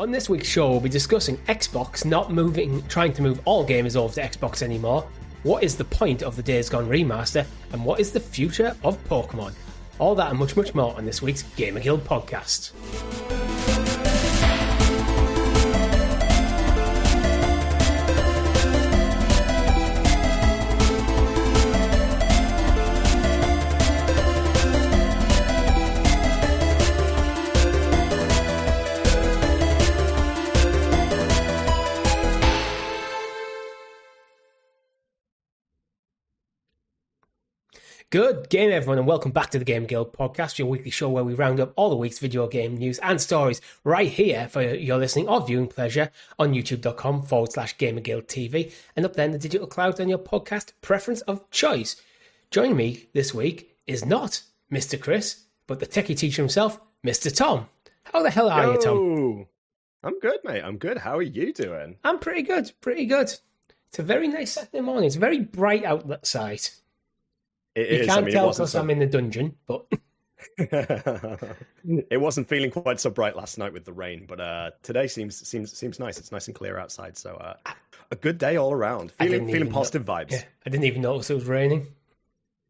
On this week's show, we'll be discussing Xbox trying to move all gamers over to Xbox anymore. What is the point of the Days Gone remaster? And what is the future of Pokemon? All that and much, much more on this week's GamerGuild Podcast. Good game, everyone, and welcome back to the GamerGuild Podcast, your weekly show where we round up all the week's video game news and stories right here for your listening or viewing pleasure on youtube.com/GamerGuildTV and up there in the digital cloud on your podcast preference of choice. Joining me this week is not Mr. Chris, but the techie teacher himself, Mr. Tom. How the hell are you, Tom? I'm good, mate. I'm good. How are you doing? I'm pretty good, pretty good. It's a very nice Saturday morning. It's very bright outside. You can't tell because I'm in the dungeon, but... It wasn't feeling quite so bright last night with the rain, but today seems nice. It's nice and clear outside, so a good day all around. Feeling positive vibes. Yeah, I didn't even notice it was raining.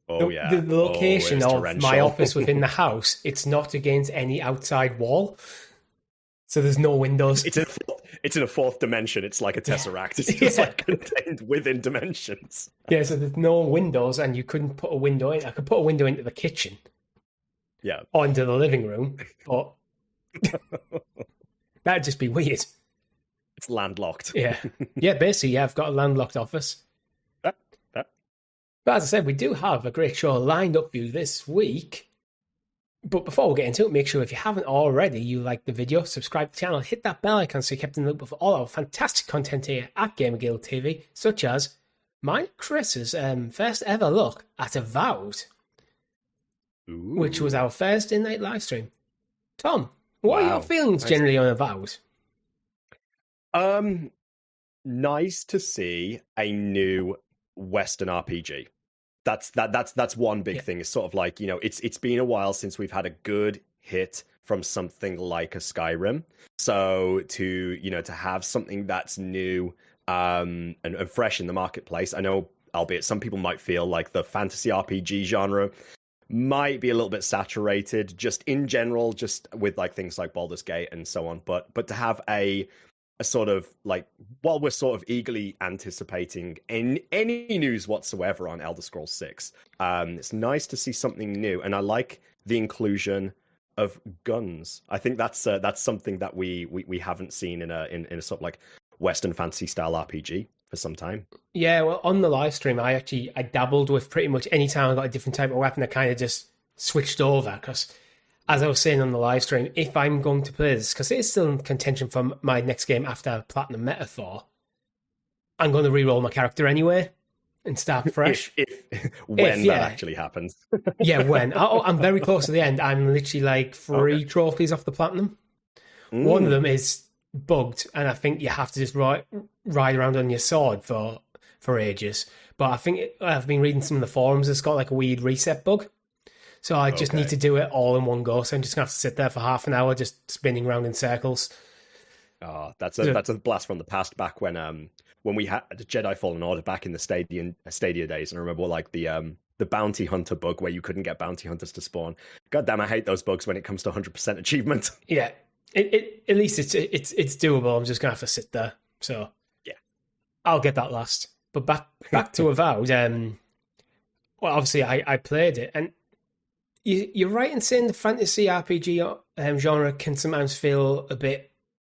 The location of torrential. my office within the house, it's not against any outside wall, so there's no windows. It's in a fourth dimension. It's like a tesseract. It's just like contained within dimensions. Yeah, so there's no windows, and you couldn't put a window in. I could put a window into the kitchen. Yeah. Or into the living room, but that'd just be weird. It's landlocked. Yeah. Yeah, basically, I've got a landlocked office. But as I said, we do have a great show lined up for you this week. But before we get into it, make sure if you haven't already, you like the video, subscribe to the channel, hit that bell icon so you're kept in the loop of all our fantastic content here at GamerGuildTV, such as mine and Chris's first ever look at Avowed, which was our Thursday night live stream. Tom, what are your feelings generally on Avowed? Nice to see a new Western RPG. That's one big thing. It's sort of like, it's been a while since we've had a good hit from something like a Skyrim. So to have something that's new and fresh in the marketplace. I know, albeit some people might feel like the fantasy RPG genre might be a little bit saturated just in general, just with like things like Baldur's Gate and so on. But to have a sort of like, while we're sort of eagerly anticipating any news whatsoever on Elder Scrolls 6, it's nice to see something new, and I like the inclusion of guns. I think that's something that we haven't seen in a sort of like Western fantasy style RPG for some time. Yeah, well, on the live stream, I dabbled with pretty much any time I got a different type of weapon, I kind of just switched over because, as I was saying on the live stream, if I'm going to play this, because it is still in contention for my next game after Platinum Metaphor, I'm going to re-roll my character anyway and start fresh. When that actually happens. Yeah, when. I'm very close to the end. I'm literally like 3 trophies off the Platinum. One of them is bugged, and I think you have to just ride around on your sword for ages. But I think I've been reading some of the forums, it's got like a weird reset bug. So I just need to do it all in one go. So I'm just going to have to sit there for half an hour just spinning around in circles. Oh, that's a blast from the past, back when we had Jedi Fallen Order back in the Stadia days. And I remember like the bounty hunter bug where you couldn't get bounty hunters to spawn. God damn, I hate those bugs when it comes to 100% achievement. Yeah, at least it's doable. I'm just going to have to sit there. So yeah, I'll get that last. But back to Avowed. Well, obviously I played it, and you're right in saying the fantasy RPG genre can sometimes feel a bit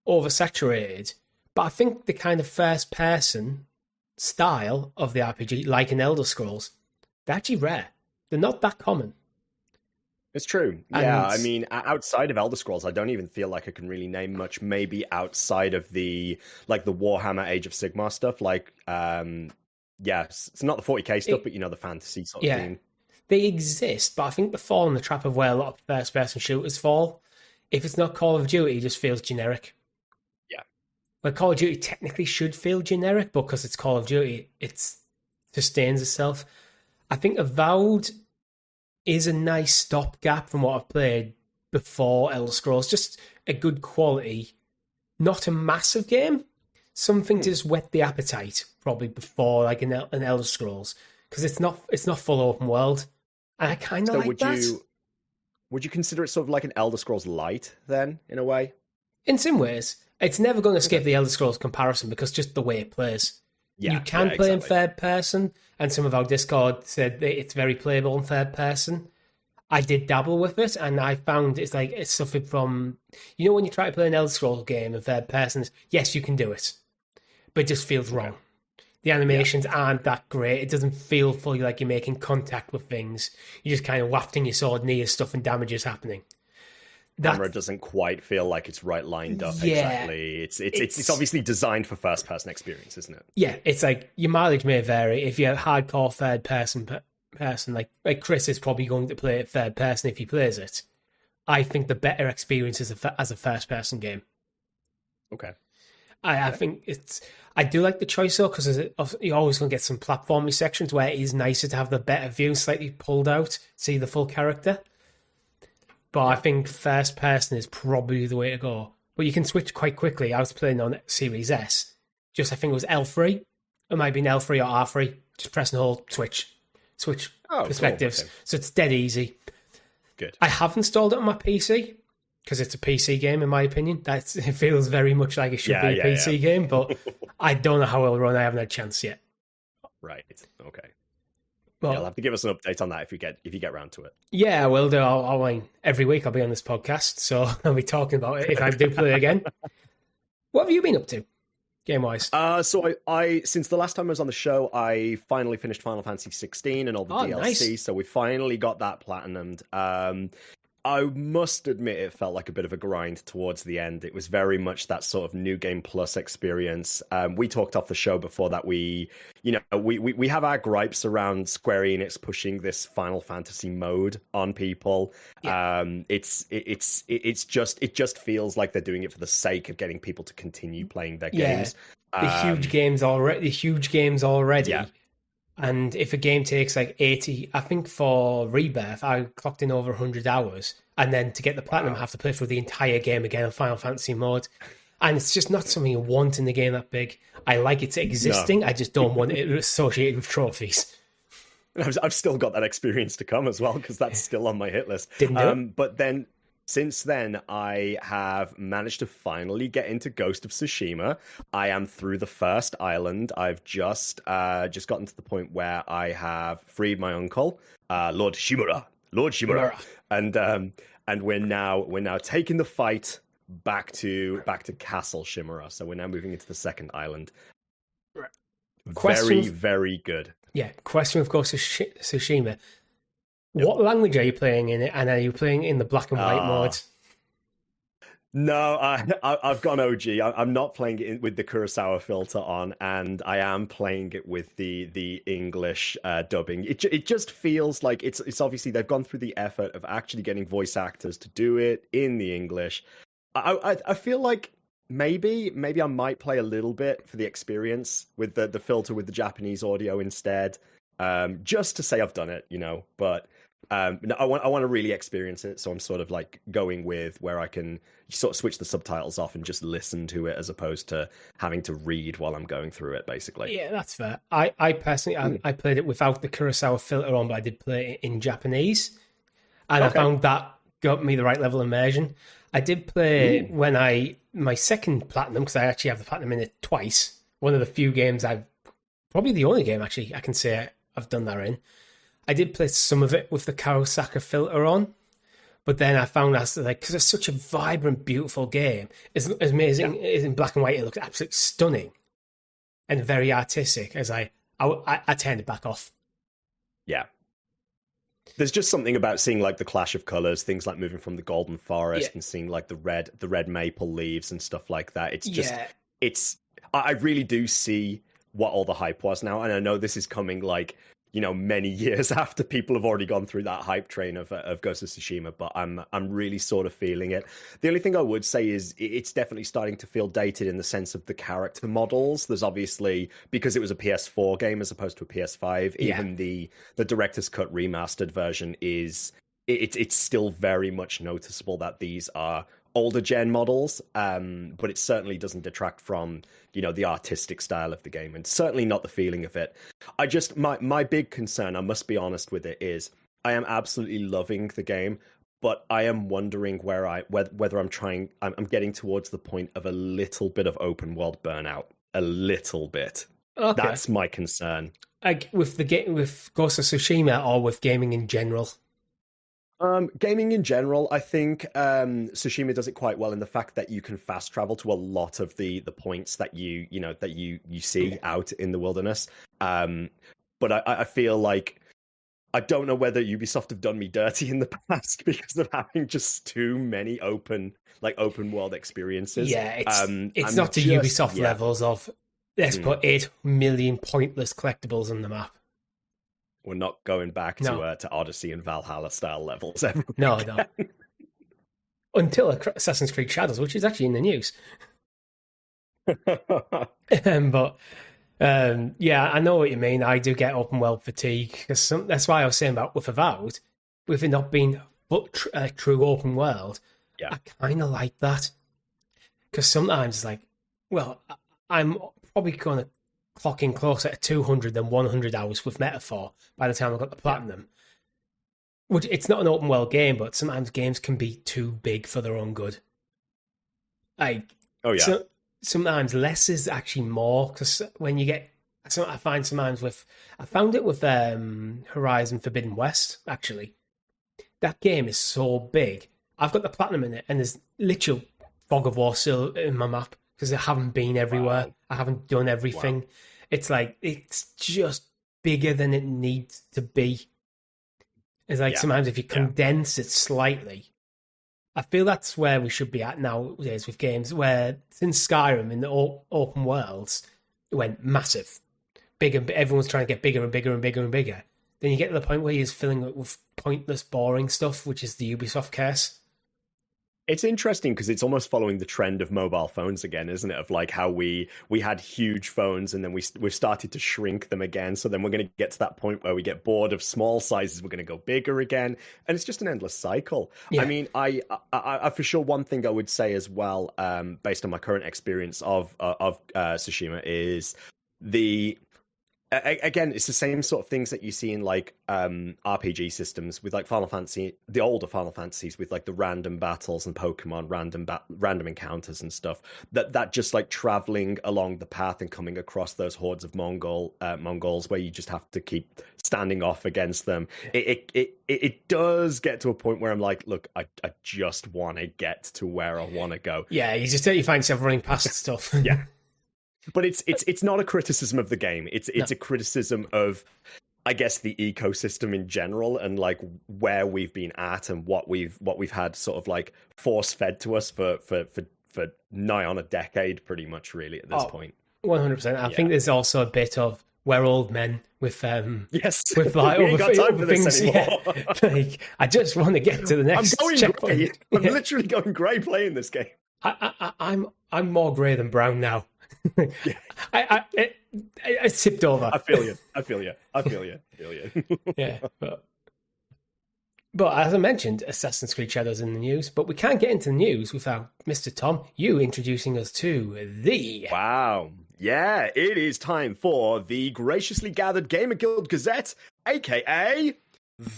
oversaturated, but I think the kind of first-person style of the RPG, like in Elder Scrolls, they're actually rare. They're not that common. It's true. Yeah, I mean, outside of Elder Scrolls, I don't even feel like I can really name much. Maybe outside of the Warhammer Age of Sigmar stuff, like, it's not the 40k stuff, but the fantasy sort of theme. They exist, but I think they fall in the trap of where a lot of first-person shooters fall. If it's not Call of Duty, it just feels generic. Yeah. Well, Call of Duty technically should feel generic, but because it's Call of Duty, it sustains itself. I think Avowed is a nice stopgap from what I've played before Elder Scrolls. Just a good quality not a massive game. Something to just whet the appetite, probably before like an Elder Scrolls, because it's not full open world, and I kind of like that. Would you consider it sort of like an Elder Scrolls Light then, in a way? In some ways, it's never going to escape the Elder Scrolls comparison because just the way it plays. Yeah, you can play exactly. in third person, and some of our Discord said that it's very playable in third person. I did dabble with it, and I found it's like it suffered from, when you try to play an Elder Scrolls game in third person, yes, you can do it, but it just feels wrong. The animations aren't that great. It doesn't feel fully like you're making contact with things. You're just kind of wafting your sword near stuff and damage is happening. Camera doesn't quite feel like it's right lined up exactly. It's obviously designed for first person experience, isn't it? Yeah, it's like your mileage may vary. If you're a hardcore third person like Chris is probably going to play it third person if he plays it. I think the better experience is as a first person game. Okay. I think I do like the choice though, because you're always going to get some platformy sections where it is nicer to have the better view slightly pulled out, see the full character. But I think first person is probably the way to go. But you can switch quite quickly. I was playing on Series S. I think it was L3. It might be an L3 or R3. Just press and hold, switch perspectives. Cool. Okay. So it's dead easy. Good. I have installed it on my PC because it's a PC game, in my opinion. It feels very much like it should be a PC game, but I don't know how it'll run. I haven't had a chance yet. Right. Okay. Well, you'll have to give us an update on that if you get round to it. Yeah, I will do. Every week I'll be on this podcast, so I'll be talking about it if I do play again. What have you been up to, game-wise? So I since the last time I was on the show, I finally finished Final Fantasy 16 and all the DLC. Nice. So we finally got that platinumed. I must admit it felt like a bit of a grind towards the end. It was very much that sort of New Game Plus experience. We talked off the show before that we have our gripes around Square Enix pushing this Final Fantasy mode on people. Yeah. It just feels like they're doing it for the sake of getting people to continue playing their games. The huge games already. Yeah. And if a game takes like 80, I think for Rebirth, I clocked in over 100 hours. And then to get the platinum, I have to play through the entire game again in Final Fantasy mode. And it's just not something you want in the game that big. I like its existing. No. I just don't want it associated with trophies. I've still got that experience to come as well, because that's still on my hit list. Didn't do it. But then, since then, I have managed to finally get into Ghost of Tsushima. I am through the first island. I've just gotten to the point where I have freed my uncle, Lord Shimura, and we're now taking the fight back to Castle Shimura. So we're now moving into the second island. Very, very good. Yeah. Question, of course, is Tsushima. Yep. What language are you playing in it, and are you playing in the black and white mode? No, I've gone OG. I'm not playing it with the Kurosawa filter on, and I am playing it with the English dubbing. It just feels like it's obviously they've gone through the effort of actually getting voice actors to do it in the English. I feel like maybe I might play a little bit for the experience with the filter with the Japanese audio instead, just to say I've done it, but. No, I want to really experience it, so I'm sort of like going with where I can sort of switch the subtitles off and just listen to it as opposed to having to read while I'm going through it, basically. Yeah, that's fair. I personally, I played it without the Kurosawa filter on, but I did play it in Japanese, and okay. I found that got me the right level of immersion. I did play my second platinum, because I actually have the platinum in it twice. One of the few games probably the only game actually I can say I've done that in. I did play some of it with the Kurosawa filter on, but then I found that, because it's such a vibrant, beautiful game, it's amazing. Yeah. It's in black and white. It looks absolutely stunning and very artistic. As I turned it back off. Yeah, there's just something about seeing like the clash of colors, things like moving from the golden forest and seeing like the red maple leaves and stuff like that. It's just I really do see what all the hype was now, and I know this is coming like. Many years after people have already gone through that hype train of Ghost of Tsushima, but I'm really sort of feeling it. The only thing I would say is it's definitely starting to feel dated in the sense of the character models. There's obviously, because it was a PS4 game as opposed to a PS5, even the director's cut remastered version it's still very much noticeable that these are older gen models, but it certainly doesn't detract from, you know, the artistic style of the game, and certainly not the feeling of it. I just, my big concern, I must be honest with it, is I am absolutely loving the game, but I am wondering whether I'm getting towards the point of a little bit of open world burnout. A little bit. Okay. That's my concern. Like with Ghost of Tsushima, or with gaming in general? Gaming in general, I think Tsushima does it quite well in the fact that you can fast travel to a lot of the points that you see out in the wilderness. But I feel like, I don't know whether Ubisoft have done me dirty in the past because of having just too many open world experiences. Yeah, it's not the Ubisoft levels of let's put 8 million pointless collectibles on the map. We're not going back to Odyssey and Valhalla style levels ever. No. Until Assassin's Creed Shadows, which is actually in the news. Yeah, I know what you mean. I do get open world fatigue. That's why I was saying about with Avowed, with it not being a true open world, I kind of like that. Because sometimes it's like, well, I'm probably going to clock in closer to 200 than 100 hours with Metaphor by the time I've got the Platinum. Which, it's not an open world game, but sometimes games can be too big for their own good. Sometimes less is actually more, because when you get... I find sometimes I found it with Horizon Forbidden West, actually. That game is so big. I've got the Platinum in it, and there's literal fog of war still in my map, because I haven't been everywhere. Wow. I haven't done everything. Wow. It's like, it's just bigger than it needs to be. It's like sometimes if you condense it slightly, I feel that's where we should be at nowadays with games, where since Skyrim in the open worlds went massive, bigger, everyone's trying to get bigger and bigger and bigger and bigger. Then you get to the point where you're filling it with pointless, boring stuff, which is the Ubisoft curse. It's interesting because it's almost following the trend of mobile phones again, isn't it? Of like how we had huge phones and then we've started to shrink them again. So then we're going to get to that point where we get bored of small sizes. We're going to go bigger again, and it's just an endless cycle. Yeah. I mean, I for sure, one thing I would say as well, based on my current experience of Tsushima, is again, it's the same sort of things that you see in like RPG systems with like Final Fantasy, the older Final Fantasies, with like the random battles and Pokemon random encounters and stuff. That just like traveling along the path and coming across those hordes of Mongols where you just have to keep standing off against them. It does get to a point where I'm like, look, I just want to get to where I want to go. Yeah, you find yourself running past stuff. Yeah. But it's not a criticism of the game. It's a criticism of, I guess, the ecosystem in general, and like where we've been at and what we've had sort of like force fed to us for nigh on a decade, pretty much, really, at this point. 100%. I think there's also a bit of we're old men with with like we ain't got time for this anymore. Yeah. Like, I just want to get to the next. I'm going grey. I'm literally going grey playing this game. I'm more grey than brown now. I tipped over. I feel you. Yeah, but as I mentioned, Assassin's Creed Shadows in the news, but we can't get into the news without Mr. Tom, you introducing us to the... Wow. Yeah, it is time for the graciously gathered Gamer Guild Gazette, aka...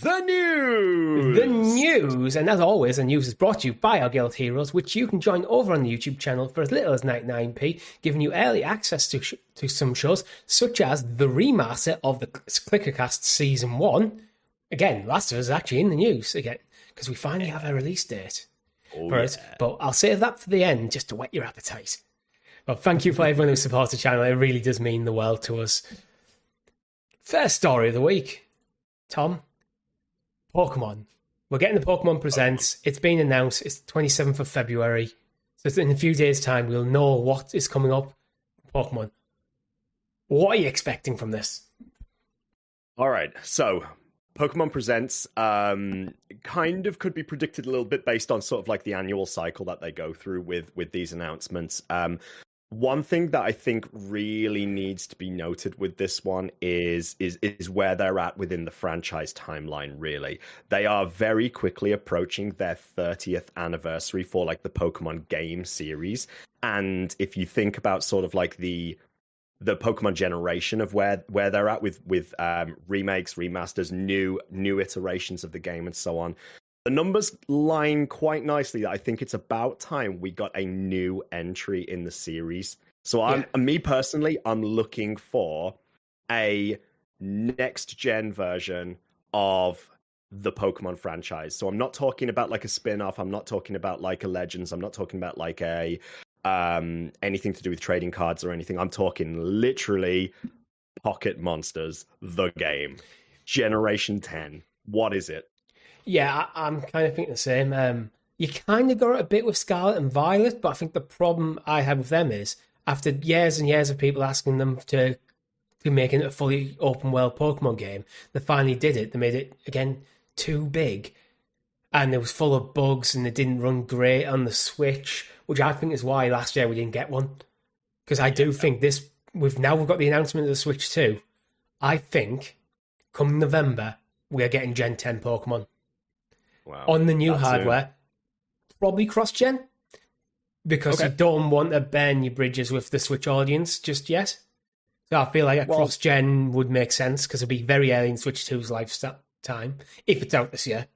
The news! The news! And as always, the news is brought to you by our Guild Heroes, which you can join over on the YouTube channel for as little as 99p, giving you early access to some shows, such as the remaster of the Clickercast Season 1. Again, Last of Us is actually in the news again, because we finally have a release date for it. But I'll save that for the end, just to whet your appetite. But thank you for everyone who supports the channel. It really does mean the world to us. First story of the week. Tom? Pokemon. We're getting the Pokemon Presents. It's been announced. It's 27th of February. So in a few days' time, we'll know what is coming up. Pokemon. What are you expecting from this? All right. So, Pokemon Presents kind of could be predicted a little bit based on sort of like the annual cycle that they go through with these announcements. One thing that I think really needs to be noted with this one is where they're at within the franchise timeline, really. They are very quickly approaching their 30th anniversary for like the Pokemon game series. And if you think about sort of like the Pokemon generation of where they're at with remakes, remasters, new iterations of the game and so on, the numbers line quite nicely. I think it's about time we got a new entry in the series. So me personally, I'm looking for a next gen version of the Pokemon franchise. So I'm not talking about like a spin-off. I'm not talking about like a Legends. I'm not talking about like a anything to do with trading cards or anything. I'm talking literally Pocket Monsters, the game. Generation 10. What is it? Yeah, I'm kind of thinking the same. You kind of got it a bit with Scarlet and Violet, but I think the problem I had with them is after years and years of people asking them to make it a fully open world Pokemon game, they finally did it. They made it again too big, and it was full of bugs, and it didn't run great on the Switch, which I think is why last year we didn't get one. Because I do think this we've got the announcement of the Switch 2. I think come November we are getting Gen 10 Pokemon. Wow. On the new hardware, probably cross-gen, because you don't want to burn your bridges with the Switch audience just yet. So I feel like a cross-gen would make sense, because it'll be very early in Switch 2's lifetime, if it's out this year.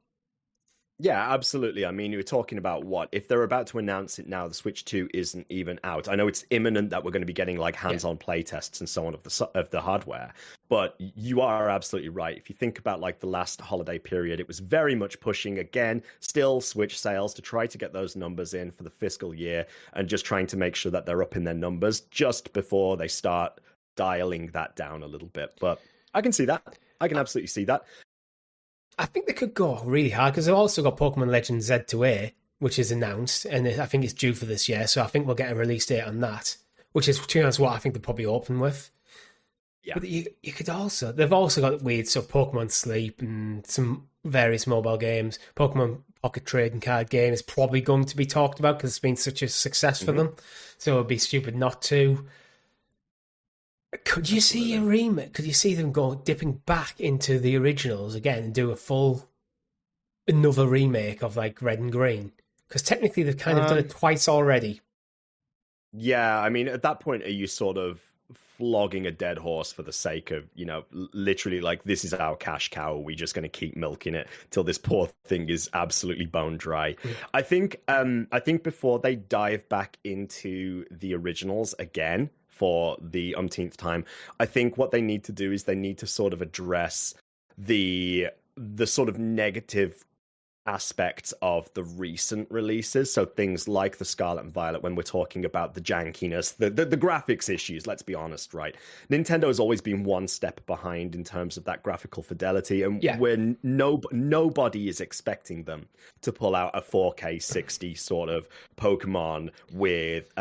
Yeah, absolutely. I mean, you were talking about what? If they're about to announce it now, the Switch 2 isn't even out. I know it's imminent that we're going to be getting like hands-on play tests and so on of the hardware. But you are absolutely right. If you think about like the last holiday period, it was very much pushing, again, still Switch sales to try to get those numbers in for the fiscal year and just trying to make sure that they're up in their numbers just before they start dialing that down a little bit. But I can see that. I can absolutely see that. I think they could go really hard, because they've also got Pokemon Legends Z2A, which is announced, and I think it's due for this year, so I think we'll get a release date on that, which is, to be honest, what I think they'll probably open with. Yeah. But you could also... They've also got weird stuff, Pokemon Sleep and some various mobile games. Pokemon Pocket Trading Card game is probably going to be talked about, because it's been such a success for them, so it would be stupid not to. Could you see a remake? Could you see them dipping back into the originals again and do another remake of like Red and Green? Because technically they've kind of done it twice already. Yeah, I mean, at that point, are you sort of flogging a dead horse for the sake of, literally like, this is our cash cow, are we just going to keep milking it till this poor thing is absolutely bone dry? I think before they dive back into the originals again for the umpteenth time, I think what they need to do is they need to sort of address the sort of negative aspects of the recent releases. So things like the Scarlet and Violet, when we're talking about the jankiness, the graphics issues, let's be honest, right? Nintendo has always been one step behind in terms of that graphical fidelity, and where nobody is expecting them to pull out a 4K 60 sort of Pokemon with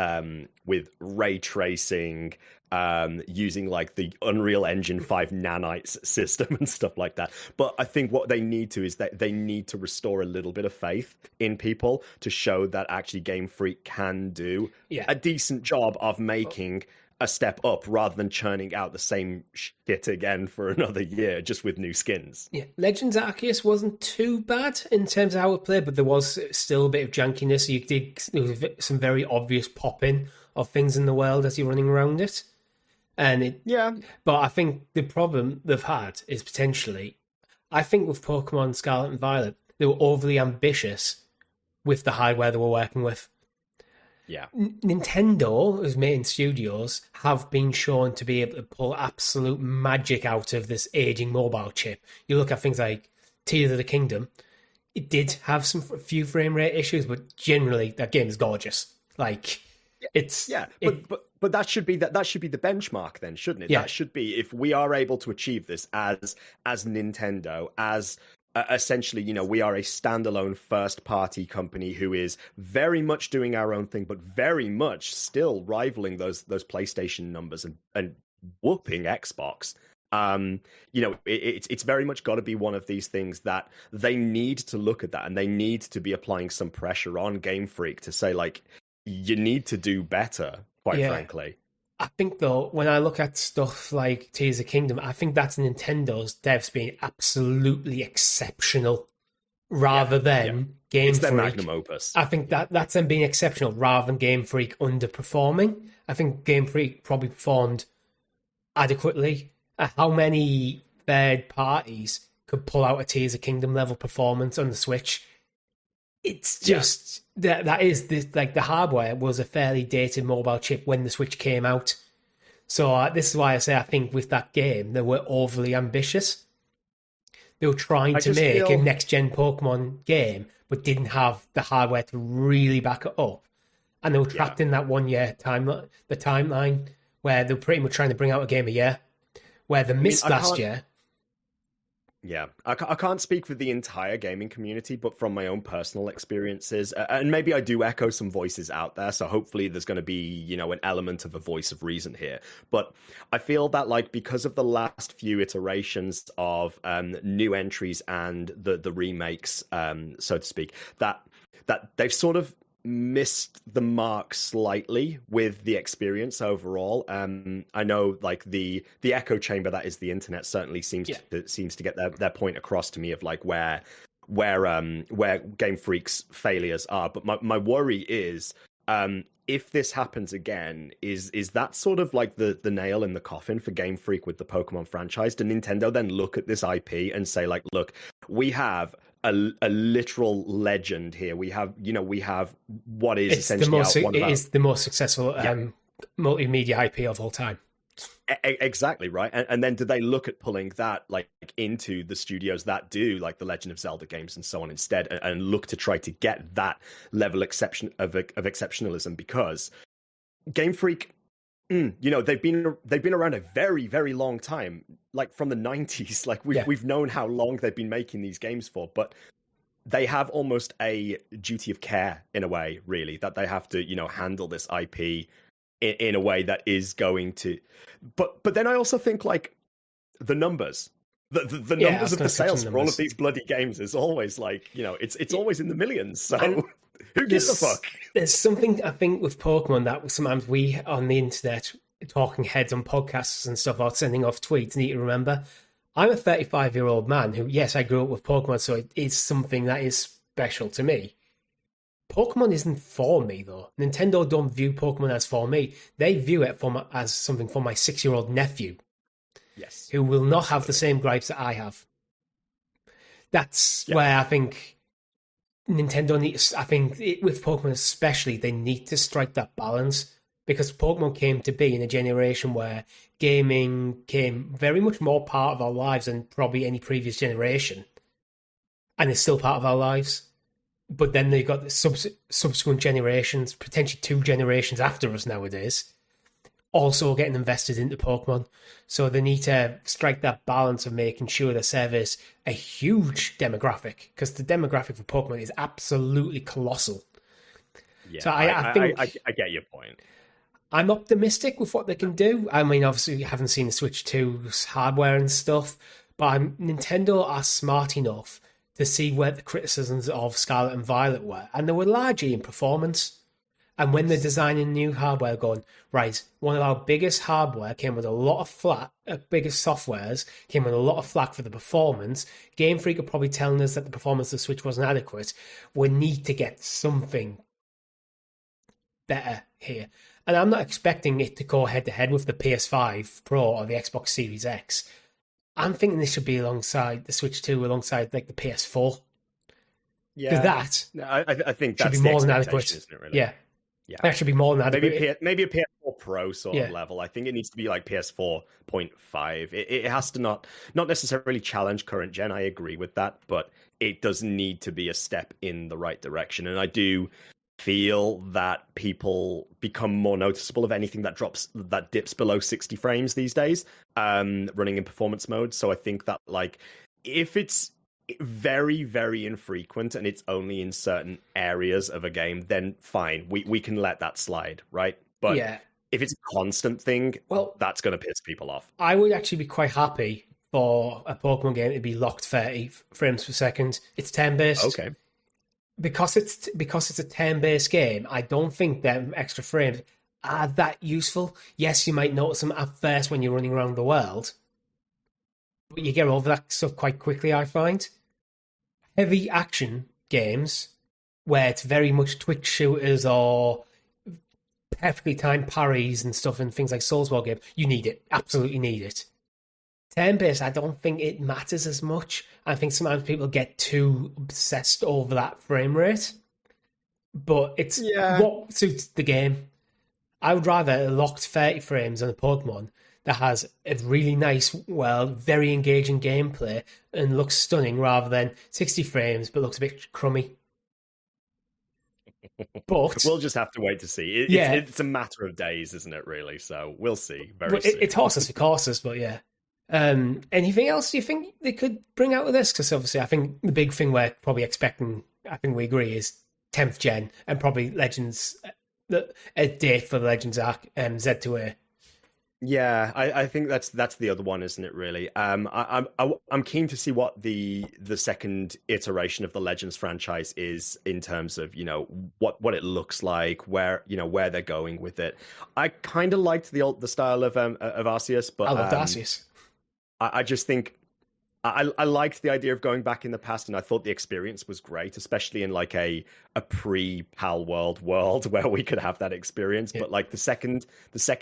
ray tracing, using like the Unreal Engine 5 nanites system and stuff like that. But I think what they need to is that they need to restore a little bit of faith in people to show that actually Game Freak can do a decent job of making a step up rather than churning out the same shit again for another year just with new skins. Yeah, Legends Arceus wasn't too bad in terms of how it played, but there was still a bit of jankiness. There was some very obvious popping of things in the world as you're running around it. But I think the problem they've had is potentially, I think with Pokemon Scarlet and Violet, they were overly ambitious with the hardware they were working with. Yeah. Nintendo, as main studios, have been shown to be able to pull absolute magic out of this aging mobile chip. You look at things like Tears of the Kingdom, it did have a few frame rate issues, but generally that game is gorgeous. Like, it's... Yeah, but that should be the benchmark then, shouldn't it? Yeah. That should be, if we are able to achieve this as Nintendo, as essentially, we are a standalone first-party company who is very much doing our own thing, but very much still rivaling those PlayStation numbers and whooping Xbox. It's very much got to be one of these things that they need to look at that, and they need to be applying some pressure on Game Freak to say, like, you need to do better, quite frankly. I think, though, when I look at stuff like Tears of Kingdom, I think that's Nintendo's devs being absolutely exceptional rather than Game It's Freak. their magnum opus. I think that's them being exceptional rather than Game Freak underperforming. I think Game Freak probably performed adequately. How many third parties could pull out a Tears of Kingdom level performance on the Switch? It's just that is this, like, the hardware was a fairly dated mobile chip when the Switch came out. So this is why I say I think with that game they were overly ambitious. They were trying to make a next gen Pokemon game, but didn't have the hardware to really back it up, and they were trapped in that 1 year timeline where they were pretty much trying to bring out a game a year, where they missed last year. Yeah, I can't speak for the entire gaming community, but from my own personal experiences, and maybe I do echo some voices out there, so hopefully there's going to be, an element of a voice of reason here. But I feel that, like, because of the last few iterations of new entries and the remakes, so to speak, that they've sort of missed the mark slightly with the experience overall. I know, like, the echo chamber that is the internet certainly seems to get their point across to me of, like, where Game Freak's failures are. But my worry is, if this happens again, is that sort of like the nail in the coffin for Game Freak with the Pokemon franchise? Do Nintendo then look at this IP and say, like, look, we have a literal legend here. We have what is essentially it is the most successful multimedia IP of all time. Exactly right. And then do they look at pulling that, like, into the studios that do, like, the Legend of Zelda games and so on instead, and look to try to get that level of exceptionalism? Because Game Freak, they've been around a very, very long time, like from the 90s. Like, we've known how long they've been making these games for, but they have almost a duty of care in a way, really, that they have to, handle this IP in a way that is going to. But then I also think, like, the numbers. The numbers of the sales for all of these bloody games is always, like, it's always in the millions. So who gives a fuck? There's something, I think, with Pokemon that sometimes we on the internet, talking heads on podcasts and stuff, or sending off tweets, need to remember. I'm a 35-year-old man who, yes, I grew up with Pokemon, so it is something that is special to me. Pokemon isn't for me, though. Nintendo don't view Pokemon as for me. They view it as something for my 6-year-old nephew. Yes. Who will not have the same gripes that I have. That's where I think Nintendo needs... I think with Pokemon especially, they need to strike that balance, because Pokemon came to be in a generation where gaming came very much more part of our lives than probably any previous generation. And it's still part of our lives. But then they've got the subsequent generations, potentially 2 generations after us nowadays, also getting invested into Pokemon. So they need to strike that balance of making sure they service a huge demographic, because the demographic for Pokemon is absolutely colossal. Yeah, so I think I get your point. I'm optimistic with what they can do. I mean, obviously, you haven't seen the Switch 2's hardware and stuff, but Nintendo are smart enough to see where the criticisms of Scarlet and Violet were, and they were largely in performance. And when they're designing new hardware, going, right, one of our biggest hardware came with a lot of flack, biggest softwares came with a lot of flack for the performance. Game Freak are probably telling us that the performance of the Switch wasn't adequate. We need to get something better here. And I'm not expecting it to go head-to-head with the PS5 Pro or the Xbox Series X. I'm thinking this should be alongside the Switch 2, alongside, like, the PS4. Yeah, that I think that should be more than adequate. Isn't it, really? Yeah, that should be more than adequate. Maybe a PS4 Pro sort of level. I think it needs to be like PS4.5. It has to not necessarily challenge current gen. I agree with that, but it does need to be a step in the right direction. And I do feel that people become more noticeable of anything that dips below 60 frames these days, running in performance mode. So I think that, like, if it's very, very infrequent and it's only in certain areas of a game, then fine, we can let that slide, right? But if it's a constant thing, well, that's going to piss people off. I would actually be quite happy for a Pokemon game to be locked 30 frames per second. It's turn-based. Okay. because it's a turn-based game, I don't think them extra frames are that useful. Yes, you might notice them at first when you're running around the world, but you get over that stuff quite quickly, I find. Heavy action games, where it's very much twitch shooters or perfectly timed parries and stuff and things like Soulsborne games, you need it. Absolutely need it. Turn-based, I don't think it matters as much. I think sometimes people get too obsessed over that frame rate. But it's what suits the game. I would rather a locked 30 frames on a Pokemon that has a really nice world, very engaging gameplay, and looks stunning rather than 60 frames but looks a bit crummy. But we'll just have to wait to see. It's a matter of days, isn't it, really? So we'll see very soon. It's horses for courses, but yeah. Anything else you think they could bring out of this? Because obviously I think the big thing we're probably expecting, I think we agree, is 10th gen and probably Legends, a date for the Legends Arc Z2A. Yeah, I think that's the other one, isn't it? Really, I'm keen to see what the second iteration of the Legends franchise is in terms of what it looks like, where they're going with it. I kind of liked the style of Arceus, but I loved Arceus. I just think I liked the idea of going back in the past, and I thought the experience was great, especially in like a pre-Pal world where we could have that experience. Yeah. But like the second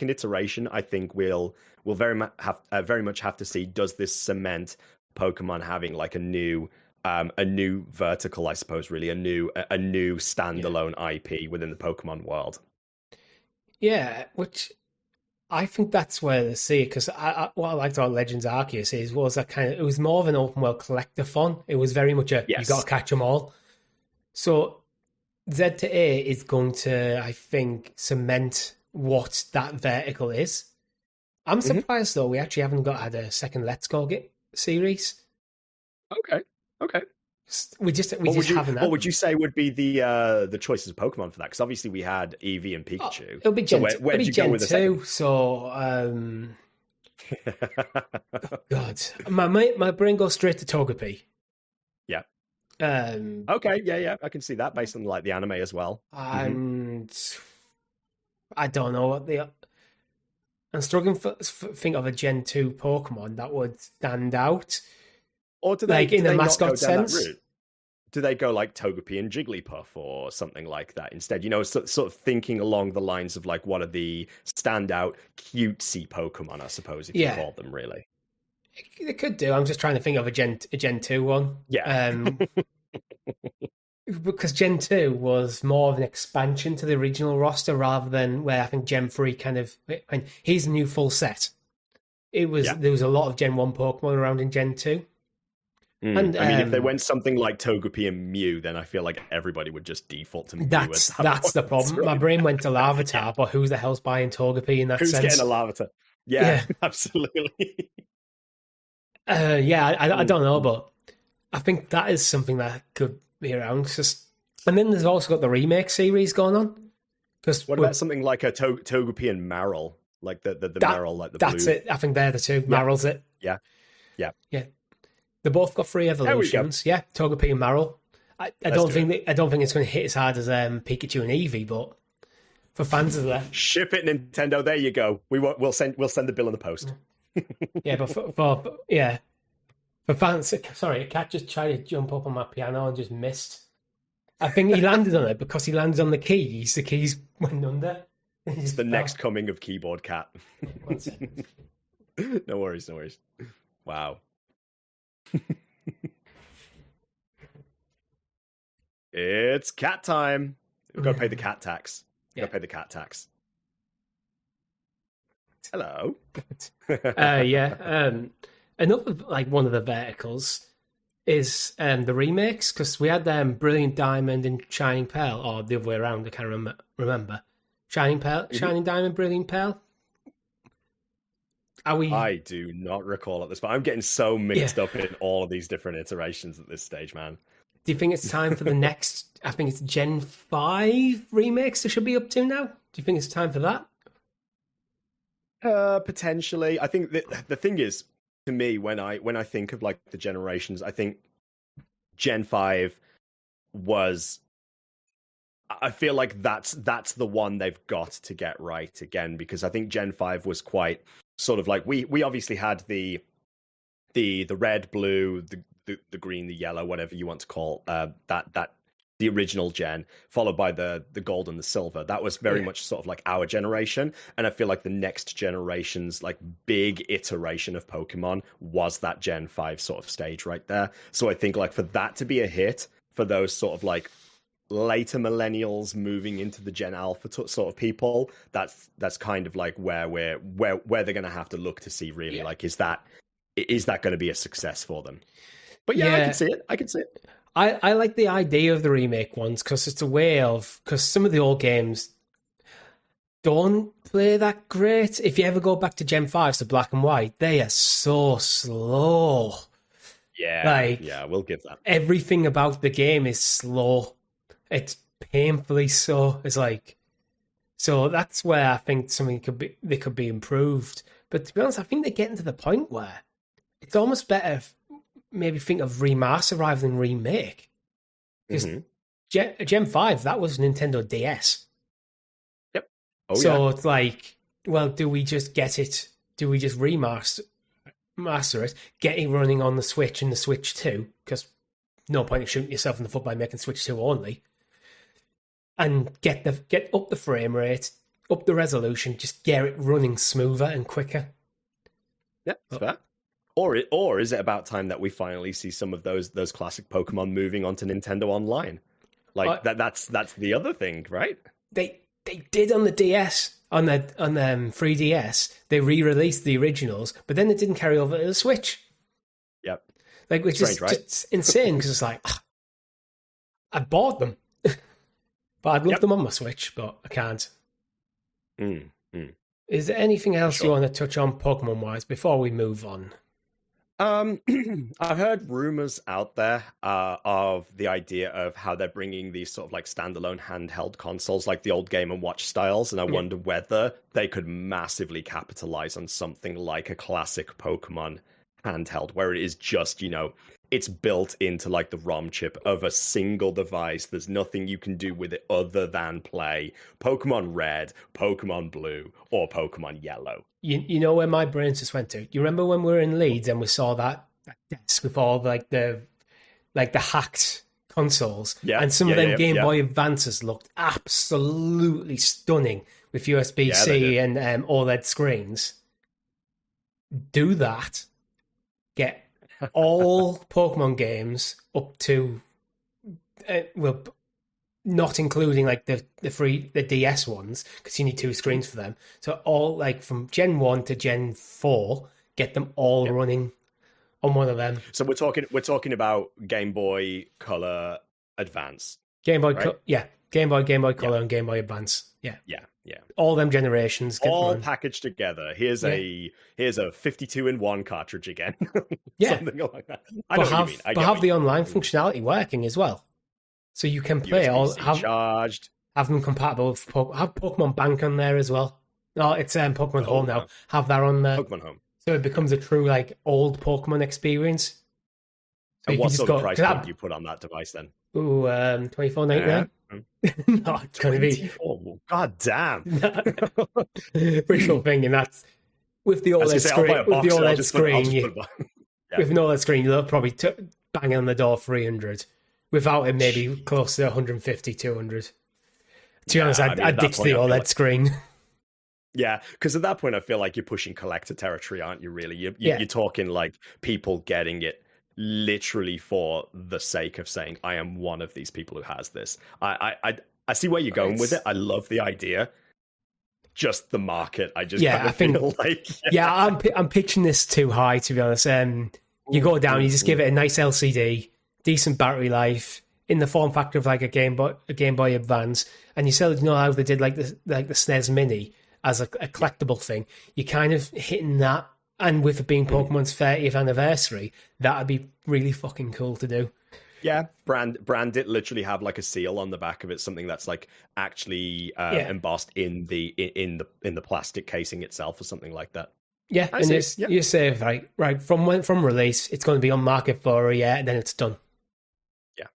iteration, I think we'll very much have to see, does this cement Pokemon having like a new vertical, I suppose, really a new standalone IP within the Pokemon world. Yeah, which I think that's where they see it, because what I liked about Legends Arceus was that it was more of an open world collectathon. It was very much you got to catch them all. So Z to A is going to, I think, cement what that vertical is. I'm surprised though we actually haven't had a second Let's Go series. Okay. We just haven't. What would you say would be the choices of Pokemon for that? Because obviously we had Eevee and Pikachu. It'll be Gen, so where did you Gen go with 2. So, God, my brain goes straight to Togepi. Yeah. Okay. Yeah. I can see that based on like the anime as well. And I don't know what I'm struggling to think of a Gen 2 Pokemon that would stand out. Or do they, like in a mascot sense? Do they go like Togepi and Jigglypuff or something like that instead? Sort of thinking along the lines of like what are the standout cutesy Pokemon, I suppose, if you call them, really. They could do. I'm just trying to think of a Gen 2 one. Yeah. Because Gen 2 was more of an expansion to the original roster rather than where I think Gen 3 here's a new full set. There was a lot of Gen 1 Pokemon around in Gen 2. And I mean, if they went something like Togepi and Mew, then I feel like everybody would just default to Mew. That's the problem. Right? My brain went to Larvitar, but who the hell's buying Togepi in that sense? Who's getting a Larvitar? Yeah. Absolutely. I don't know, but I think that is something that could be around. And then there's also got the remake series going on. What about something like a Togepi and Marill? Like the Marill, like the blue? That's it. I think they're the two. Yeah. Marill's it. Yeah. They both got 3 evolutions. Yeah, Togepi and Marill. I don't think it's going to hit as hard as Pikachu and Eevee, but for fans of that, ship it, Nintendo. There you go. We'll send the bill in the post. Yeah, but for fans, sorry, a cat just tried to jump up on my piano and just missed. I think he landed on it because he landed on the keys. The keys went under. It's the next coming of Keyboard Cat. One second. No worries. Wow. It's cat time. We've got to pay the cat tax. Hello. Another one of the verticals is the remakes, because we had Brilliant Diamond and Shining Pearl, or the other way around. I can't remember. Shining Diamond, Brilliant Pearl. I do not recall at this point. I'm getting so mixed up in all of these different iterations at this stage, man. Do you think it's time for the next, I think it's Gen 5 remakes they should be up to now? Do you think it's time for that? Potentially. I think the thing is, to me, when I think of like the generations, I think Gen 5 was I feel like that's the one they've got to get right again, because I think Gen 5 was quite sort of like we obviously had the red, blue, the green, the yellow, whatever you want to call that the original gen, followed by the gold and the silver. That was very much sort of like our generation, and I feel like the next generation's like big iteration of Pokemon was that Gen 5 sort of stage right there. So I think like for that to be a hit for those sort of like later millennials moving into the Gen Alpha sort of people, that's kind of like where they're going to have to look to see really like is that going to be a success for them. But I can see it. I like the idea of the remake ones because it's a way of, because some of the old games don't play that great. If you ever go back to Gen 5, so black and white, they are so slow. Yeah, we'll give that. Everything about the game is slow. It's painfully slow. It's like, so that's where I think something could be improved. But to be honest, I think they're getting to the point where it's almost better maybe think of remaster rather than remake. Because Gen 5, that was Nintendo DS. Yep. It's like, well, do we just get it? Do we just remaster it, get it running on the Switch and the Switch 2? Because no point in shooting yourself in the foot by making Switch 2 only. And get up the frame rate, up the resolution, just get it running smoother and quicker. Yeah, that's fair. Or is it about time that we finally see some of those classic Pokemon moving onto Nintendo Online? Like that's the other thing, right? They did on the DS, on the 3DS. They re-released the originals, but then it didn't carry over to the Switch. Yep. Like, which is just insane because it's like I bought them, but I'd love them on my Switch, but I can't. Is there anything else you want to touch on Pokemon wise before we move on? I've heard rumors out there of the idea of how they're bringing these sort of like standalone handheld consoles like the old Game & Watch styles, and I wonder whether they could massively capitalize on something like a classic Pokemon handheld, where it is just, it's built into like the ROM chip of a single device. There's nothing you can do with it other than play Pokemon Red, Pokemon Blue, or Pokemon Yellow. You know where my brain just went to? You remember when we were in Leeds and we saw that desk with all like the hacked consoles, and some of them Game Boy Advances looked absolutely stunning with USB-C and OLED screens. Do that. Get all Pokemon games up to, not including like the DS ones, because you need 2 screens for them. So all like from Gen 1 to Gen 4, get them all running on one of them. So we're talking about Game Boy Color Advance. Game Boy, right? Game Boy Color, and Game Boy Advance. Yeah. All them generations all packaged together. Here's a 52-in-1 cartridge again. Something like that. I know what you mean. But have the online functionality working as well, so you can play charged. Have them compatible with have Pokemon Bank on there as well. No, it's Pokemon Home now. Have that on there. Pokemon Home. So it becomes a true like old Pokemon experimes. So and what sort of price point do you put on that device then? Ooh, $24.99. No, it's going to be. God damn! Wishful thinking. That's with the OLED screen. With the OLED screen, with an OLED screen, you'll probably bang on the door 300. Without it, maybe close to 150, 200. To be honest, I'd ditch the OLED screen. Yeah, because at that point, I feel like you're pushing collector territory, aren't you? Really, you're talking like people getting it literally for the sake of saying, I am one of these people who has this. I see where you're going with it. I love the idea. Just the market, I just kind of feel like... I'm pitching this too high, to be honest. You go down, you just give it a nice LCD, decent battery life, in the form factor of like a Game Boy Advance, and you sell it, how they did like the SNES Mini as a collectible thing. You're kind of hitting that. And with it being Pokemon's 30th anniversary, that would be really fucking cool to do. Yeah, brand it, literally have like a seal on the back of it, something that's like actually embossed in the plastic casing itself or something like that. Yeah, you say right from release, it's going to be on market for a year, and then it's done. Yeah,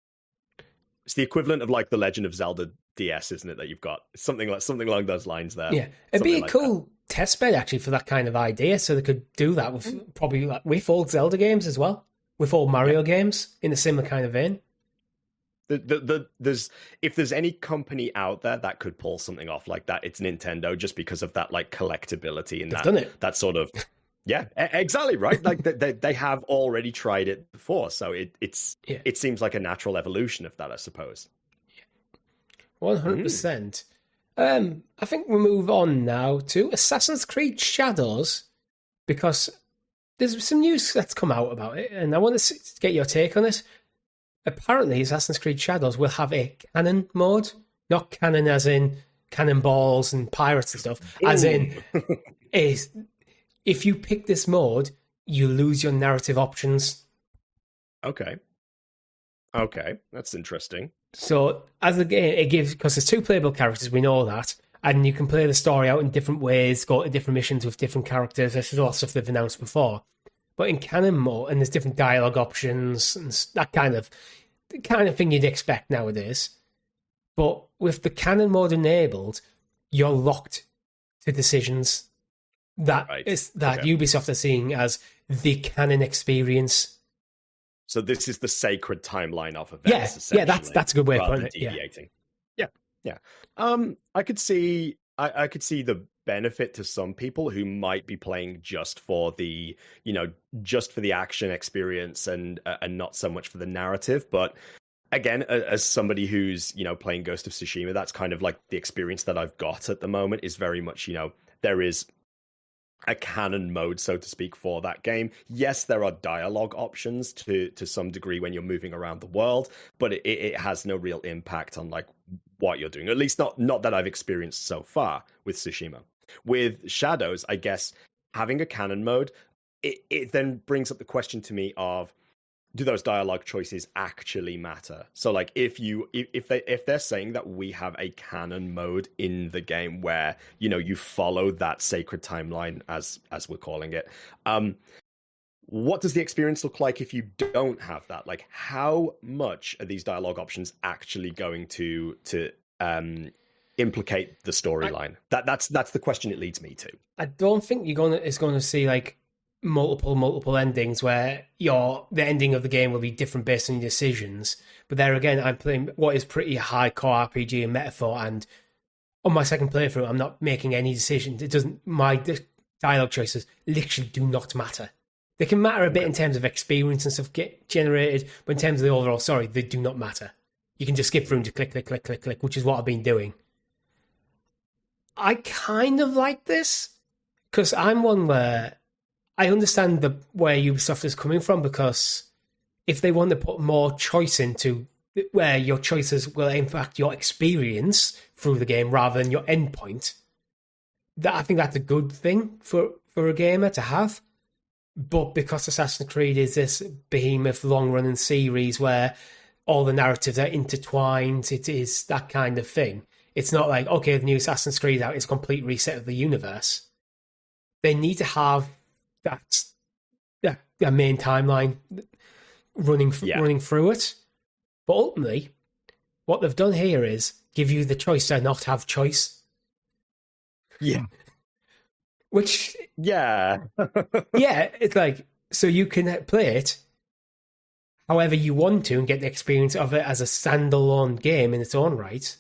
it's the equivalent of like the Legend of Zelda DS, isn't it? That you've got something along those lines there. Yeah, it'd be a cool test bed actually for that kind of idea. So they could do that with probably with old Zelda games as well, with old Mario games in a similar kind of vein. If there's any company out there that could pull something off like that, it's Nintendo, just because of that like collectability and that sort of. Yeah, exactly right. Like they have already tried it before, so it seems like a natural evolution of that, I suppose. 100%. I think we move on now to Assassin's Creed Shadows, because there's some news that's come out about it, and I want to get your take on it. Apparently, Assassin's Creed Shadows will have a canon mode, not canon as in cannonballs and pirates and stuff, as in if you pick this mode, you lose your narrative options. Okay, that's interesting. So, as a game, it gives, because there's 2 playable characters, we know that, and you can play the story out in different ways, go to different missions with different characters. This is all stuff they've announced before. But in canon mode, and there's different dialogue options and that kind of thing you'd expect nowadays. But with the canon mode enabled, you're locked to decisions that Ubisoft are seeing as the canon experience. So this is the sacred timeline of events. Yeah, that's a good way of putting it. Deviating. Yeah. I could see the benefit to some people who might be playing just for the action experience and not so much for the narrative. But again, as somebody who's playing Ghost of Tsushima, that's kind of like the experience that I've got at the moment. Is very much there is a canon mode, so to speak, for that game. Yes, there are dialogue options to some degree when you're moving around the world, but it has no real impact on like what you're doing. At least not that I've experienced so far with Tsushima. With Shadows, I guess having a canon mode, it then brings up the question to me of, do those dialogue choices actually matter? So like if they're saying that we have a canon mode in the game where you follow that sacred timeline, as we're calling it, what does the experience look like if you don't have that? Like, how much are these dialogue options actually going to implicate the storyline? That's the question it leads me to. I don't think it's going to see like multiple endings where the ending of the game will be different based on your decisions. But there again, I'm playing what is pretty hardcore RPG and metaphor, and on my second playthrough, I'm not making any decisions. My dialogue choices literally do not matter. They can matter a bit in terms of experience and stuff get generated, but in terms of the overall story, they do not matter. You can just skip through and just click, which is what I've been doing. I kind of like this, because I'm one where I understand where Ubisoft is coming from, because if they want to put more choice into where your choices will impact your experience through the game rather than your endpoint, I think that's a good thing for a gamer to have. But because Assassin's Creed is this behemoth long-running series where all the narratives are intertwined, it is that kind of thing. It's not like, okay, the new Assassin's Creed out is a complete reset of the universe. They need to have that main timeline running through it. But ultimately, what they've done here is give you the choice to not have choice. Yeah. Which... Yeah. yeah, it's like, so you can play it however you want to and get the experience of it as a standalone game in its own right,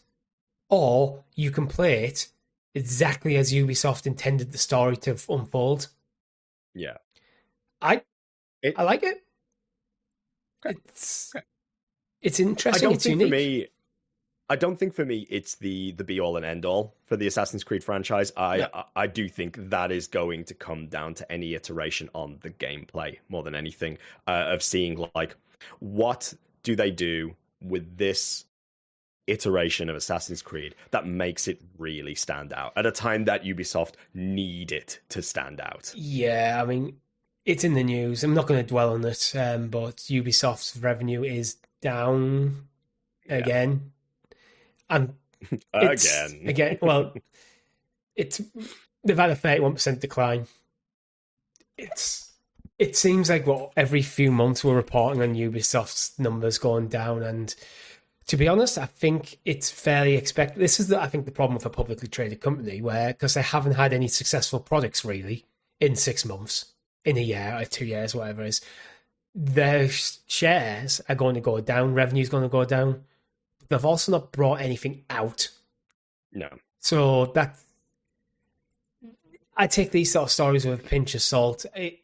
or you can play it exactly as Ubisoft intended the story to unfold. Yeah. I like it. It's interesting. It's unique. I don't think for me it's the be all and end all for the Assassin's Creed franchise. I do think that is going to come down to any iteration on the gameplay more than anything, of seeing like what do they do with this iteration of Assassin's Creed that makes it really stand out at a time that Ubisoft need it to stand out. Yeah, I mean, it's in the news. I'm not going to dwell on it, but Ubisoft's revenue is down again. And again, well, they've had a 31% decline. It seems like every few months we're reporting on Ubisoft's numbers going down, and To be honest, I think it's fairly expected. This is, I think, the problem with a publicly traded company, where because they haven't had any successful products really in 6 months, in a year or 2 years, whatever it is, their shares are going to go down, revenue's going to go down. They've also not brought anything out. No. So I take these sort of stories with a pinch of salt. It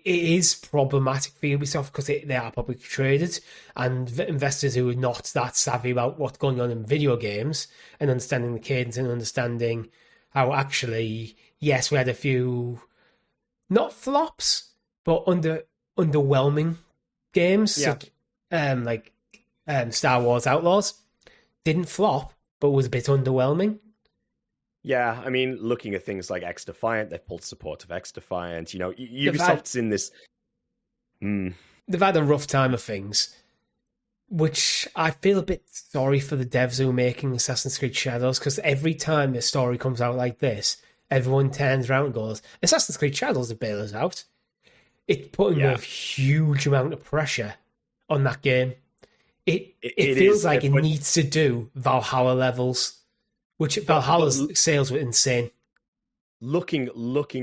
is problematic for Ubisoft because they are publicly traded, and investors who are not that savvy about what's going on in video games and understanding the cadence and understanding how actually, yes, we had a few, not flops, but underwhelming games. Yeah. Like Star Wars Outlaws didn't flop, but was a bit underwhelming. Yeah, I mean, looking at things like X Defiant, they've pulled support of X Defiant. You know, Ubisoft's in this. They've had a rough time of things, which I feel a bit sorry for the devs who are making Assassin's Creed Shadows, because every time a story comes out like this, everyone turns around and goes, Assassin's Creed Shadows, the bailers out. It's putting a huge amount of pressure on that game. It feels like it needs to do Valhalla levels. Which Valhalla's sales were insane. Looking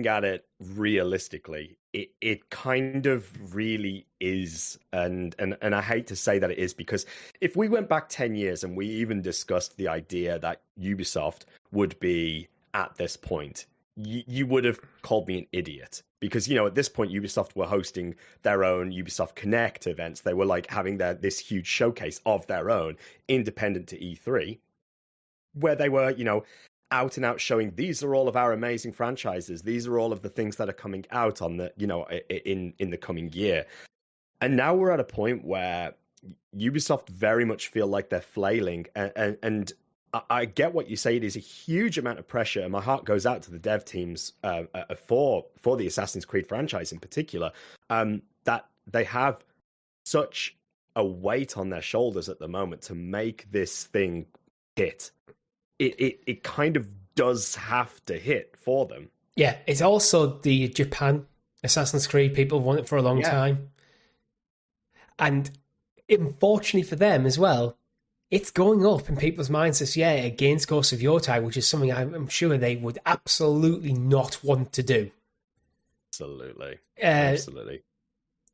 at it realistically, it kind of really is, and I hate to say that it is, because if we went back 10 years and we even discussed the idea that Ubisoft would be at this point, you would have called me an idiot. Because, you know, at this point, Ubisoft were hosting their own Ubisoft Connect events. They were like having this huge showcase of their own, independent to E3. Where they were, you know, out and out showing these are all of our amazing franchises. These are all of the things that are coming out on the, you know, in the coming year. And now we're at a point where Ubisoft very much feel like they're flailing. And I get what you say. It is a huge amount of pressure, and my heart goes out to the dev teams for the Assassin's Creed franchise in particular, that they have such a weight on their shoulders at the moment to make this thing hit. It kind of does have to hit for them. Yeah, it's also the Japan Assassin's Creed. People want it for a long time. And unfortunately for them as well, it's going up in people's minds this year against Ghost of Yotei, which is something I'm sure they would absolutely not want to do. Absolutely.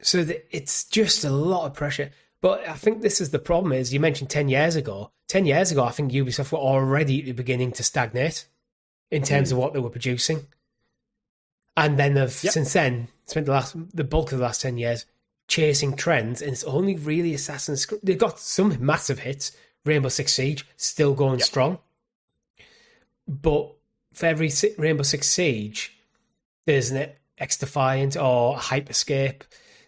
So it's just a lot of pressure. But I think this is the problem is, you mentioned 10 years ago. 10 years ago, I think Ubisoft were already beginning to stagnate in terms of what they were producing. And then they've, since then, spent the bulk of the last 10 years chasing trends, and it's only really Assassin's Creed. They've got some massive hits. Rainbow Six Siege, still going strong. But for every Rainbow Six Siege, there's an X Defiant or Hyperscape.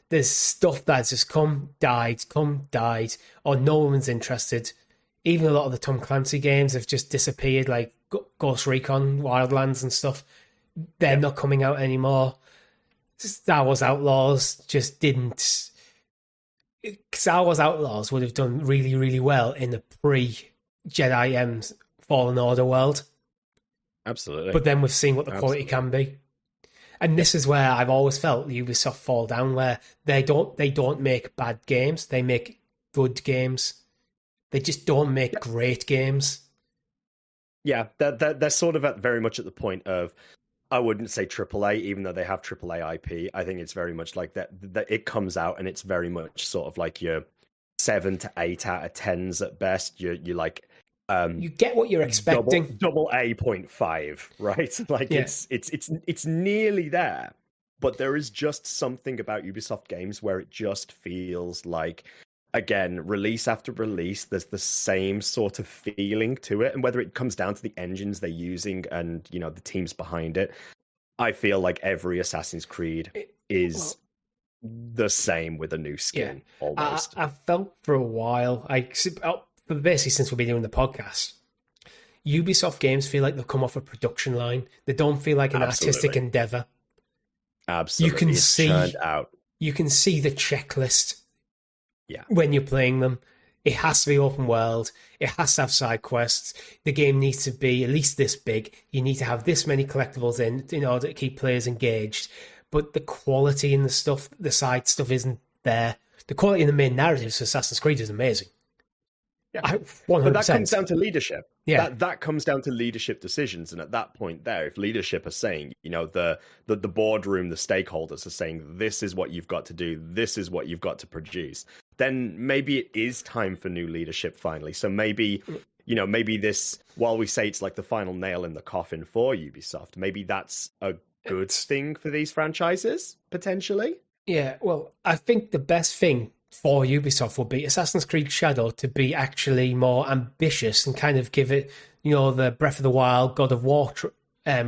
There's stuff that's just come, died, or no one's interested. Even a lot of the Tom Clancy games have just disappeared, like Ghost Recon, Wildlands and stuff. They're not coming out anymore. Star Wars Outlaws just didn't. Star Wars Outlaws would have done really, really well in the pre-Jedi Fallen Order world. Absolutely. But then we've seen what the quality can be. And this is where I've always felt Ubisoft fall down, where they don't make bad games, they make good games. They just don't make great games. Yeah, they're sort of very much at the point of, I wouldn't say AAA, even though they have AAA IP. I think it's very much like that it comes out and it's very much sort of like your 7 to 8 out of 10s at best. You're like, you get what you're expecting. Double A.5, right? Like it's nearly there. But there is just something about Ubisoft games where it just feels like, again, release after release, there's the same sort of feeling to it. And whether it comes down to the engines they're using and, you know, the teams behind it, I feel like every Assassin's Creed is the same with a new skin, almost. I've felt for a while, basically since we've been doing the podcast, Ubisoft games feel like they've come off a production line. They don't feel like an artistic endeavor. Absolutely. You can see the checklist. Yeah. When you're playing them, it has to be open world. It has to have side quests. The game needs to be at least this big. You need to have this many collectibles in order to keep players engaged. But the quality in the side stuff isn't there. The quality in the main narratives for Assassin's Creed is amazing. 100%. But that comes down to leadership. Yeah. That comes down to leadership decisions. And at that point there, if leadership are saying, the boardroom, the stakeholders are saying, this is what you've got to do, this is what you've got to produce, then maybe it is time for new leadership finally. So maybe this, while we say it's like the final nail in the coffin for Ubisoft, maybe that's a good thing for these franchises, potentially. Yeah, well, I think the best thing for Ubisoft would be Assassin's Creed Shadow to be actually more ambitious and kind of give it, the Breath of the Wild, God of War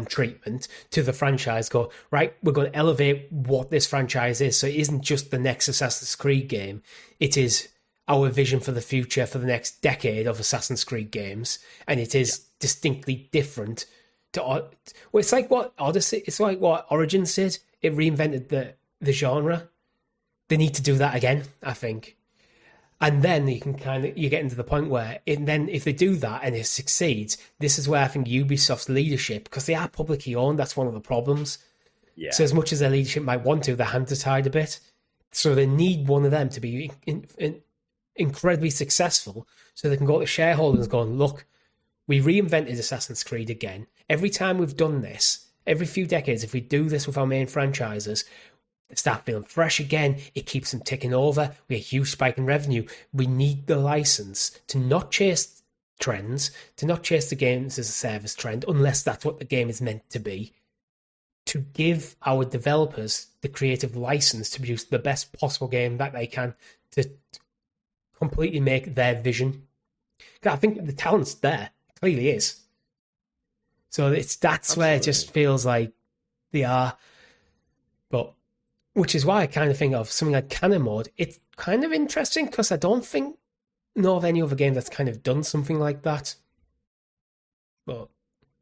treatment to the franchise. Go, right, we're going to elevate what this franchise is. So it isn't just the next Assassin's Creed game. It is our vision for the future for the next decade of Assassin's Creed games. And it is distinctly different to... Well, it's like what Odyssey... It's like what Origins did. It reinvented the genre. They need to do that again, I think. And then you get into the point where, if they do that and it succeeds, this is where I think Ubisoft's leadership, because they are publicly owned, that's one of the problems. Yeah. So as much as their leadership might want to, their hands are tied a bit. So they need one of them to be incredibly successful so they can go to shareholders going, look, we reinvented Assassin's Creed again. Every time we've done this, every few decades, if we do this with our main franchises, they start feeling fresh again. It keeps them ticking over. We get a huge spike in revenue. We need the license to not chase trends, to not chase the games as a service trend, unless that's what the game is meant to be, to give our developers the creative license to produce the best possible game that they can to completely make their vision. I think the talent's there. It clearly is. So that's Absolutely. Where it just feels like they are. But which is why I kind of think of something like Canon mode. It's kind of interesting because I don't know of any other game that's kind of done something like that. But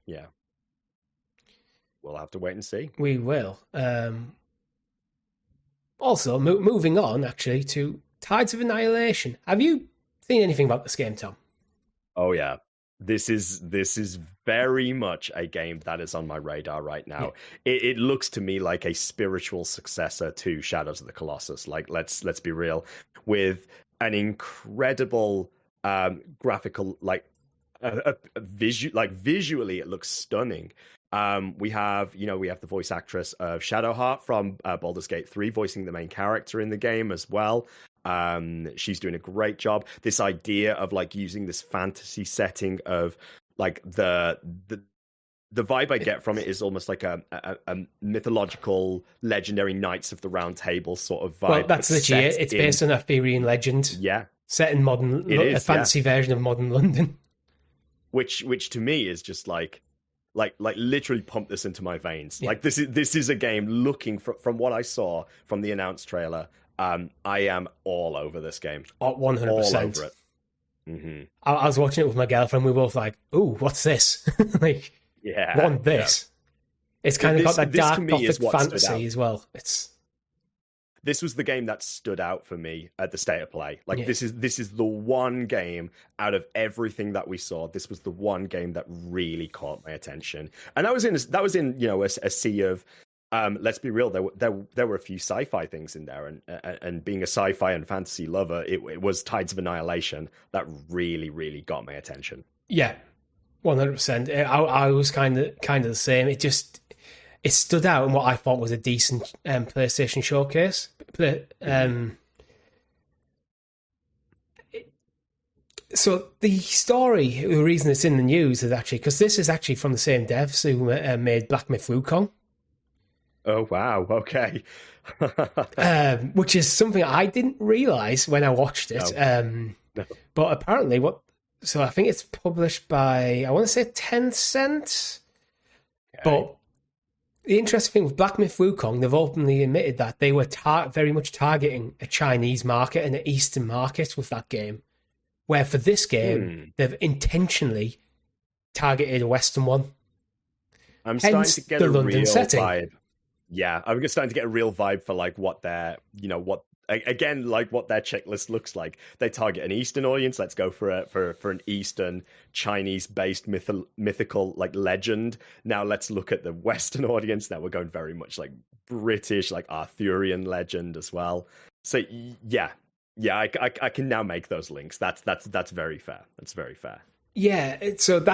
yeah, we'll have to wait and see. We will. Also, moving on actually to Tides of Annihilation. Have you seen anything about this game, Tom? Oh yeah. This is very much a game that is on my radar right now. Yeah. It looks to me like a spiritual successor to Shadows of the Colossus. Like let's be real, with an incredible graphical, visually it looks stunning. We have the voice actress of Shadowheart from Baldur's Gate 3 voicing the main character in the game as well. She's doing a great job. This idea of using this fantasy setting of the vibe I get from it is almost like a mythological, legendary Knights of the Round Table sort of vibe. Well, that's literally it. It's based on Arthurian legend. Yeah, set in a fantasy version of modern London. Which to me is just like literally pump this into my veins. Yeah. This is a game looking from what I saw from the announced trailer. I am all over this game. 100%. All over it. Mm-hmm. I was watching it with my girlfriend. We were both like, "Ooh, what's this?" Want this? Yeah. It's kind of got that dark gothic fantasy as well. This was the game that stood out for me at the State of Play. This is the one game out of everything that we saw. This was the one game that really caught my attention, and that was in a sea of. Let's be real. There were a few sci-fi things in there, and being a sci-fi and fantasy lover, it was Tides of Annihilation that really, really got my attention. Yeah, 100%. I was kind of the same. It stood out in what I thought was a decent PlayStation showcase. So the story, the reason it's in the news is actually because this is actually from the same devs who made Black Myth Wukong. Oh, wow. Okay. Which is something I didn't realise when I watched it. No. But apparently so I think it's published by, I want to say Tencent. Okay. But the interesting thing with Black Myth Wukong, they've openly admitted that they were very much targeting a Chinese market and an Eastern market with that game. Where for this game, they've intentionally targeted a Western one. I'm starting to get a real vibe. Yeah, I'm starting to get a real vibe for what their, what their checklist looks like. They target an Eastern audience. Let's go for an Eastern Chinese-based mythical legend. Now let's look at the Western audience. Now we're going very much British, Arthurian legend as well. So yeah, Yeah, I can now make those links. That's very fair. That's very fair. Yeah, so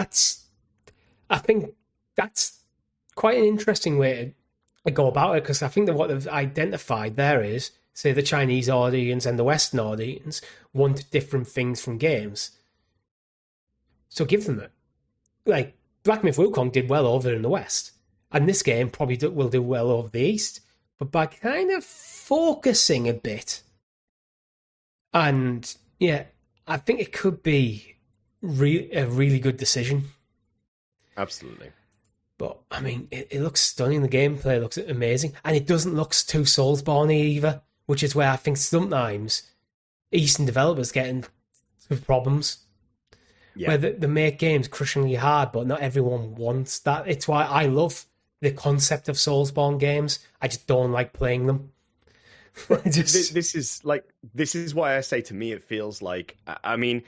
I think that's quite an interesting way to go about it, because I think that what they've identified there is, say, the Chinese audience and the Western audience want different things from games. So give them it. Like, Black Myth Wukong did well over in the West, and this game probably will do well over the East, but by kind of focusing a bit. And yeah, I think it could be a really good decision. Absolutely. But I mean, it looks stunning. The gameplay looks amazing, and it doesn't look too Soulsborne either, which is where I think sometimes Eastern developers get into problems. Yeah. Where they make games crushingly hard, but not everyone wants that. It's why I love the concept of Soulsborne games. I just don't like playing them. This is why I say, to me it feels like, I mean,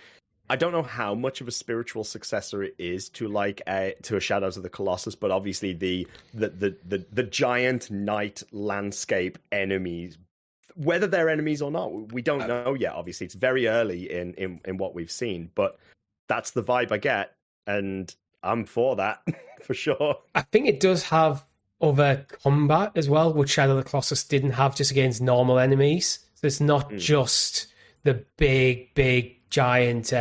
I don't know how much of a spiritual successor it is to a Shadows of the Colossus, but obviously the giant night landscape enemies, whether they're enemies or not, we don't know yet. Obviously, it's very early in what we've seen, but that's the vibe I get, and I'm for that for sure. I think it does have other combat as well, which Shadow of the Colossus didn't have, just against normal enemies. So it's not just the big giant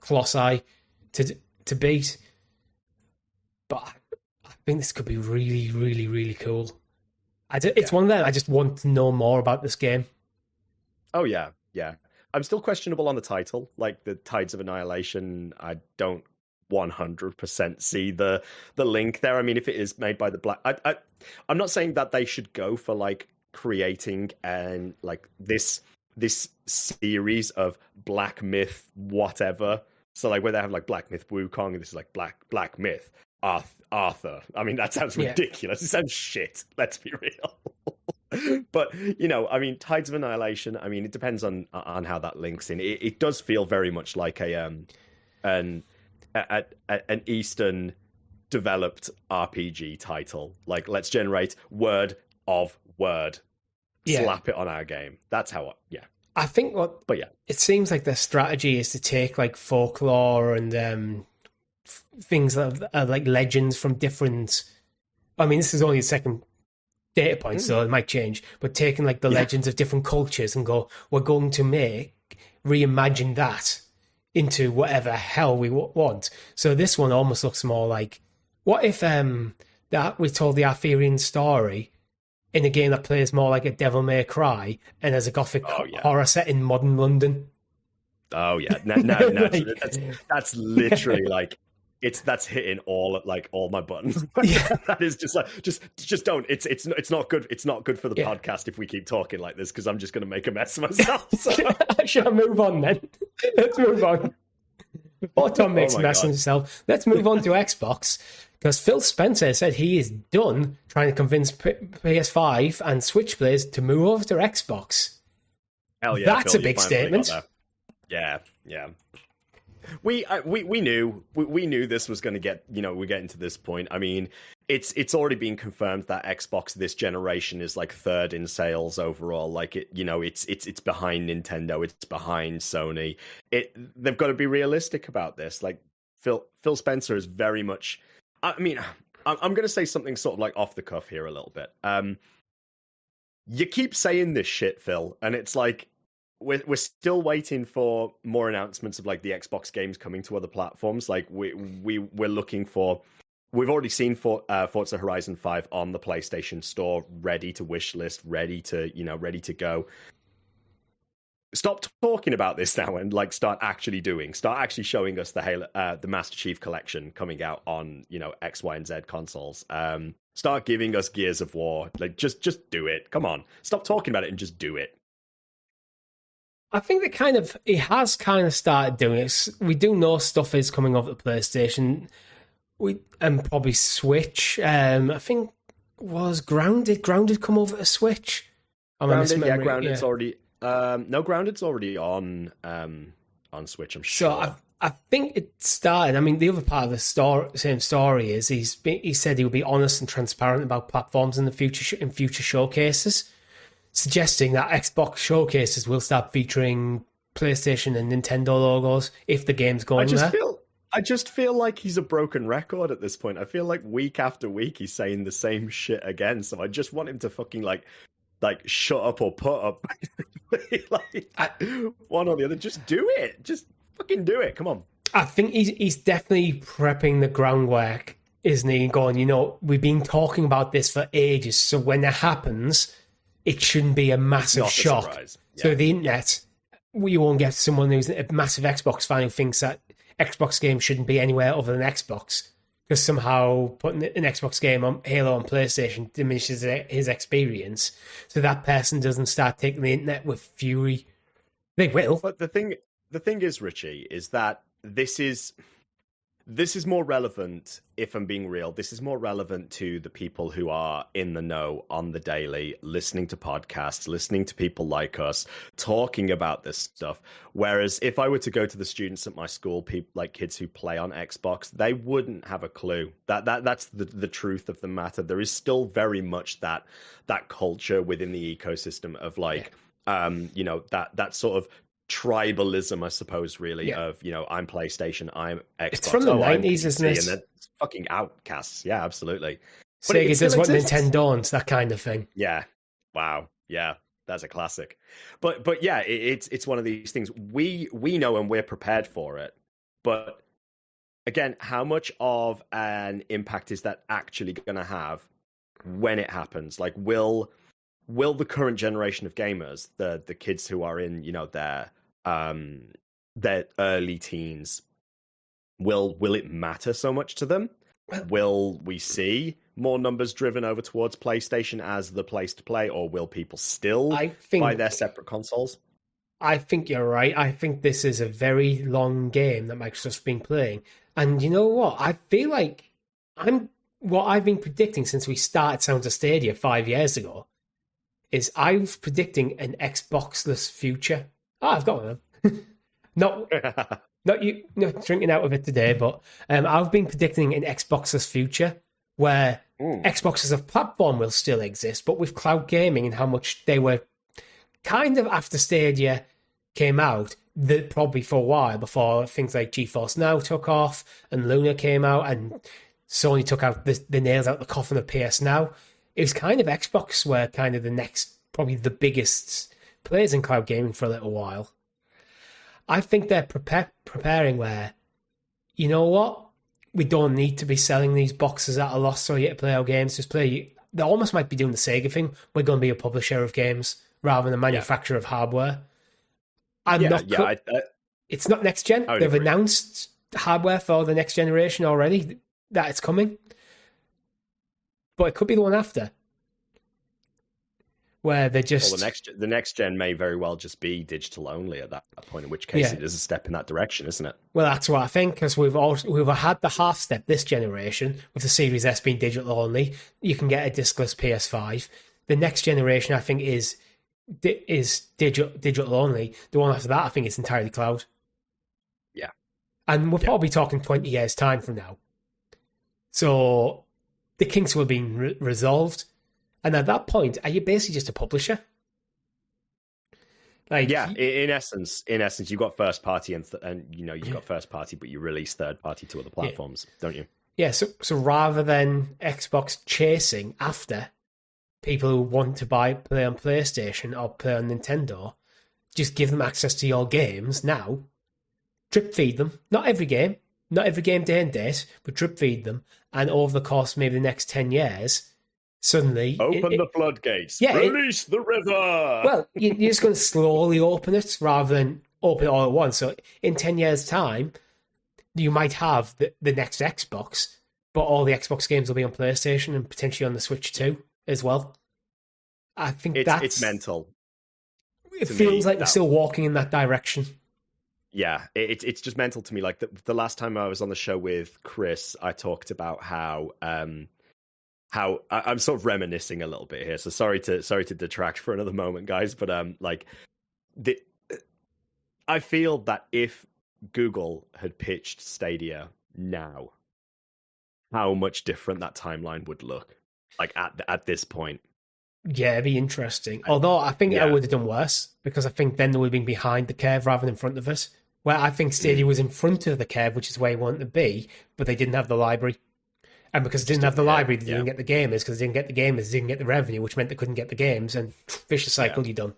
colossi to beat. But I think this could be really, really, really cool. It's one that I just want to know more about this game. Oh yeah. I'm still questionable on the title, like the Tides of Annihilation. I don't 100% see the link there. I mean, if it is made by the Black, I'm not saying that they should go for like creating and like this series of Black Myth whatever. So like where they have like Black Myth Wukong, and this is like Black Myth Arthur. I mean, that sounds ridiculous. It sounds shit. Let's be real. But I mean, Tides of Annihilation, I mean, it depends on how that links in. It does feel very much like an Eastern developed RPG title. Like, let's generate word of word, slap it on our game. That's how I think it seems like their strategy is to take like folklore and things that are like legends from different, I mean, this is only the second data point, so it might change, but taking like the legends of different cultures and go, we're going to reimagine that into whatever hell we want. So this one almost looks more like, what if that we told the Arthurian story in a game that plays more like a Devil May Cry and as a gothic horror set in modern London? Oh yeah, no, that's literally like that's hitting all my buttons. That is just like just don't. It's not good. It's not good for the podcast if we keep talking like this, because I'm just going to make a mess of myself. So. Shall I move on then? Let's move on. Before Tom makes a mess of himself, let's move on to Xbox, because Phil Spencer said he is done trying to convince PS5 and Switch players to move over to Xbox. Hell yeah, that's Phil, a big statement. Yeah. We knew this was going to get, we're getting to this point. I mean, it's already been confirmed that Xbox this generation is like third in sales overall. Like it's behind Nintendo, it's behind Sony. They've got to be realistic about this. Like Phil Spencer is very much. I mean, I'm going to say something sort of like off the cuff here a little bit. You keep saying this shit, Phil, and it's like. We're still waiting for more announcements of like the Xbox games coming to other platforms. Like we're looking for. We've already seen Forza Horizon 5 on the PlayStation Store, ready to wish list, ready to go. Stop talking about this now and like start actually showing us the Halo, the Master Chief Collection coming out on X, Y, and Z consoles. Start giving us Gears of War. Like just do it. Come on, stop talking about it and just do it. I think that it has kind of started doing it. We do know stuff is coming off the PlayStation, and probably Switch. I think was Grounded come over to Switch. Grounded's already. No, Grounded's already on Switch. I'm sure. So I think it started. I mean, the other part of the same story is he said he would be honest and transparent about platforms in the future showcases. suggesting that Xbox showcases will start featuring PlayStation and Nintendo logos if the game's going there. I just feel like he's a broken record at this point. I feel like week after week he's saying the same shit again. So I just want him to fucking like shut up or put up. One or the other. Just do it. Just fucking do it. Come on. I think he's definitely prepping the groundwork, isn't he? And going, we've been talking about this for ages. So when it happens, it shouldn't be a massive shock. Yeah. So the internet, we won't get someone who's a massive Xbox fan who thinks that Xbox games shouldn't be anywhere other than Xbox, because somehow putting an Xbox game on Halo on PlayStation diminishes his experience. So that person doesn't start taking the internet with fury. They will. But the thing is, Richie, is that this is more relevant, if I'm being real, this is more relevant to the people who are in the know on the daily, listening to podcasts, listening to people like us, talking about this stuff. Whereas if I were to go to the students at my school, people like kids who play on Xbox, they wouldn't have a clue. That's the truth of the matter. There is still very much that culture within the ecosystem of that sort of tribalism, I suppose, really, of, I'm PlayStation, I'm Xbox. It's from the 90s, isn't it? And they're fucking outcasts. Yeah, absolutely. Sega does what Nintendo owns, that kind of thing. Yeah. Wow. Yeah, that's a classic. But yeah, it's one of these things. We know and we're prepared for it. But again, how much of an impact is that actually going to have when it happens? Like, will the current generation of gamers, the kids who are in, their early teens, will it matter so much to them? Will we see more numbers driven over towards PlayStation as the place to play, or will people still buy their separate consoles? I think you're right. I think this is a very long game that Microsoft's been playing. And you know what? I feel like what I've been predicting since we started Sounds of Stadia 5 years ago is I was predicting an Xboxless future. Oh, I've got one of them. Not you, not drinking out of it today, but I've been predicting an Xboxless future where Xbox as a platform will still exist, but with cloud gaming and how much they were kind of after Stadia came out, probably for a while before things like GeForce Now took off and Luna came out and Sony took out the nails out the coffin of PS Now. It was kind of Xbox were kind of the next, probably the biggest players in cloud gaming for a little while. I think they're preparing where, you know what? We don't need to be selling these boxes at a loss so you get to play our games. They almost might be doing the Sega thing. We're going to be a publisher of games rather than a manufacturer of hardware. It's not next gen. They've announced hardware for the next generation already, that it's coming. But it could be the one after, where they just... Well, the next gen may very well just be digital only at that point, in which case it is a step in that direction, isn't it? Well, that's what I think, because we've had the half step this generation with the Series S being digital only. You can get a discless PS5. The next generation, I think, is digital only. The one after that, I think, is entirely cloud. Yeah. And we're probably talking 20 years' time from now. So the kinks will be resolved. And at that point, are you basically just a publisher? In essence, you've got first party and you've got first party, but you release third party to other platforms, don't you? Yeah. So rather than Xbox chasing after people who want to play on PlayStation or play on Nintendo, just give them access to your games now. Drip feed them. Not every game day and date, but drip feed them. And over the course of maybe the next 10 years, suddenly... Open the floodgates. Release the river! Well, you're just going to slowly open it rather than open it all at once. So in 10 years' time, you might have the next Xbox, but all the Xbox games will be on PlayStation and potentially on the Switch too, as well. I think it's mental. It feels like we're still walking in that direction. Yeah, it's just mental to me. Like the last time I was on the show with Chris, I talked about how I'm sort of reminiscing a little bit here. So sorry to detract for another moment, guys. But I feel that if Google had pitched Stadia now, how much different that timeline would look. Like at this point, Yeah, it'd be interesting. Although I think I would have done worse, because I think then they would have been behind the curve rather than in front of us. Where I think Stadia was in front of the curve, which is where you want to be, but they didn't have the library. And because they didn't have the library, they didn't get the gamers. Because they didn't get the gamers, they didn't get the revenue, which meant they couldn't get the games. And vicious cycle, you're done.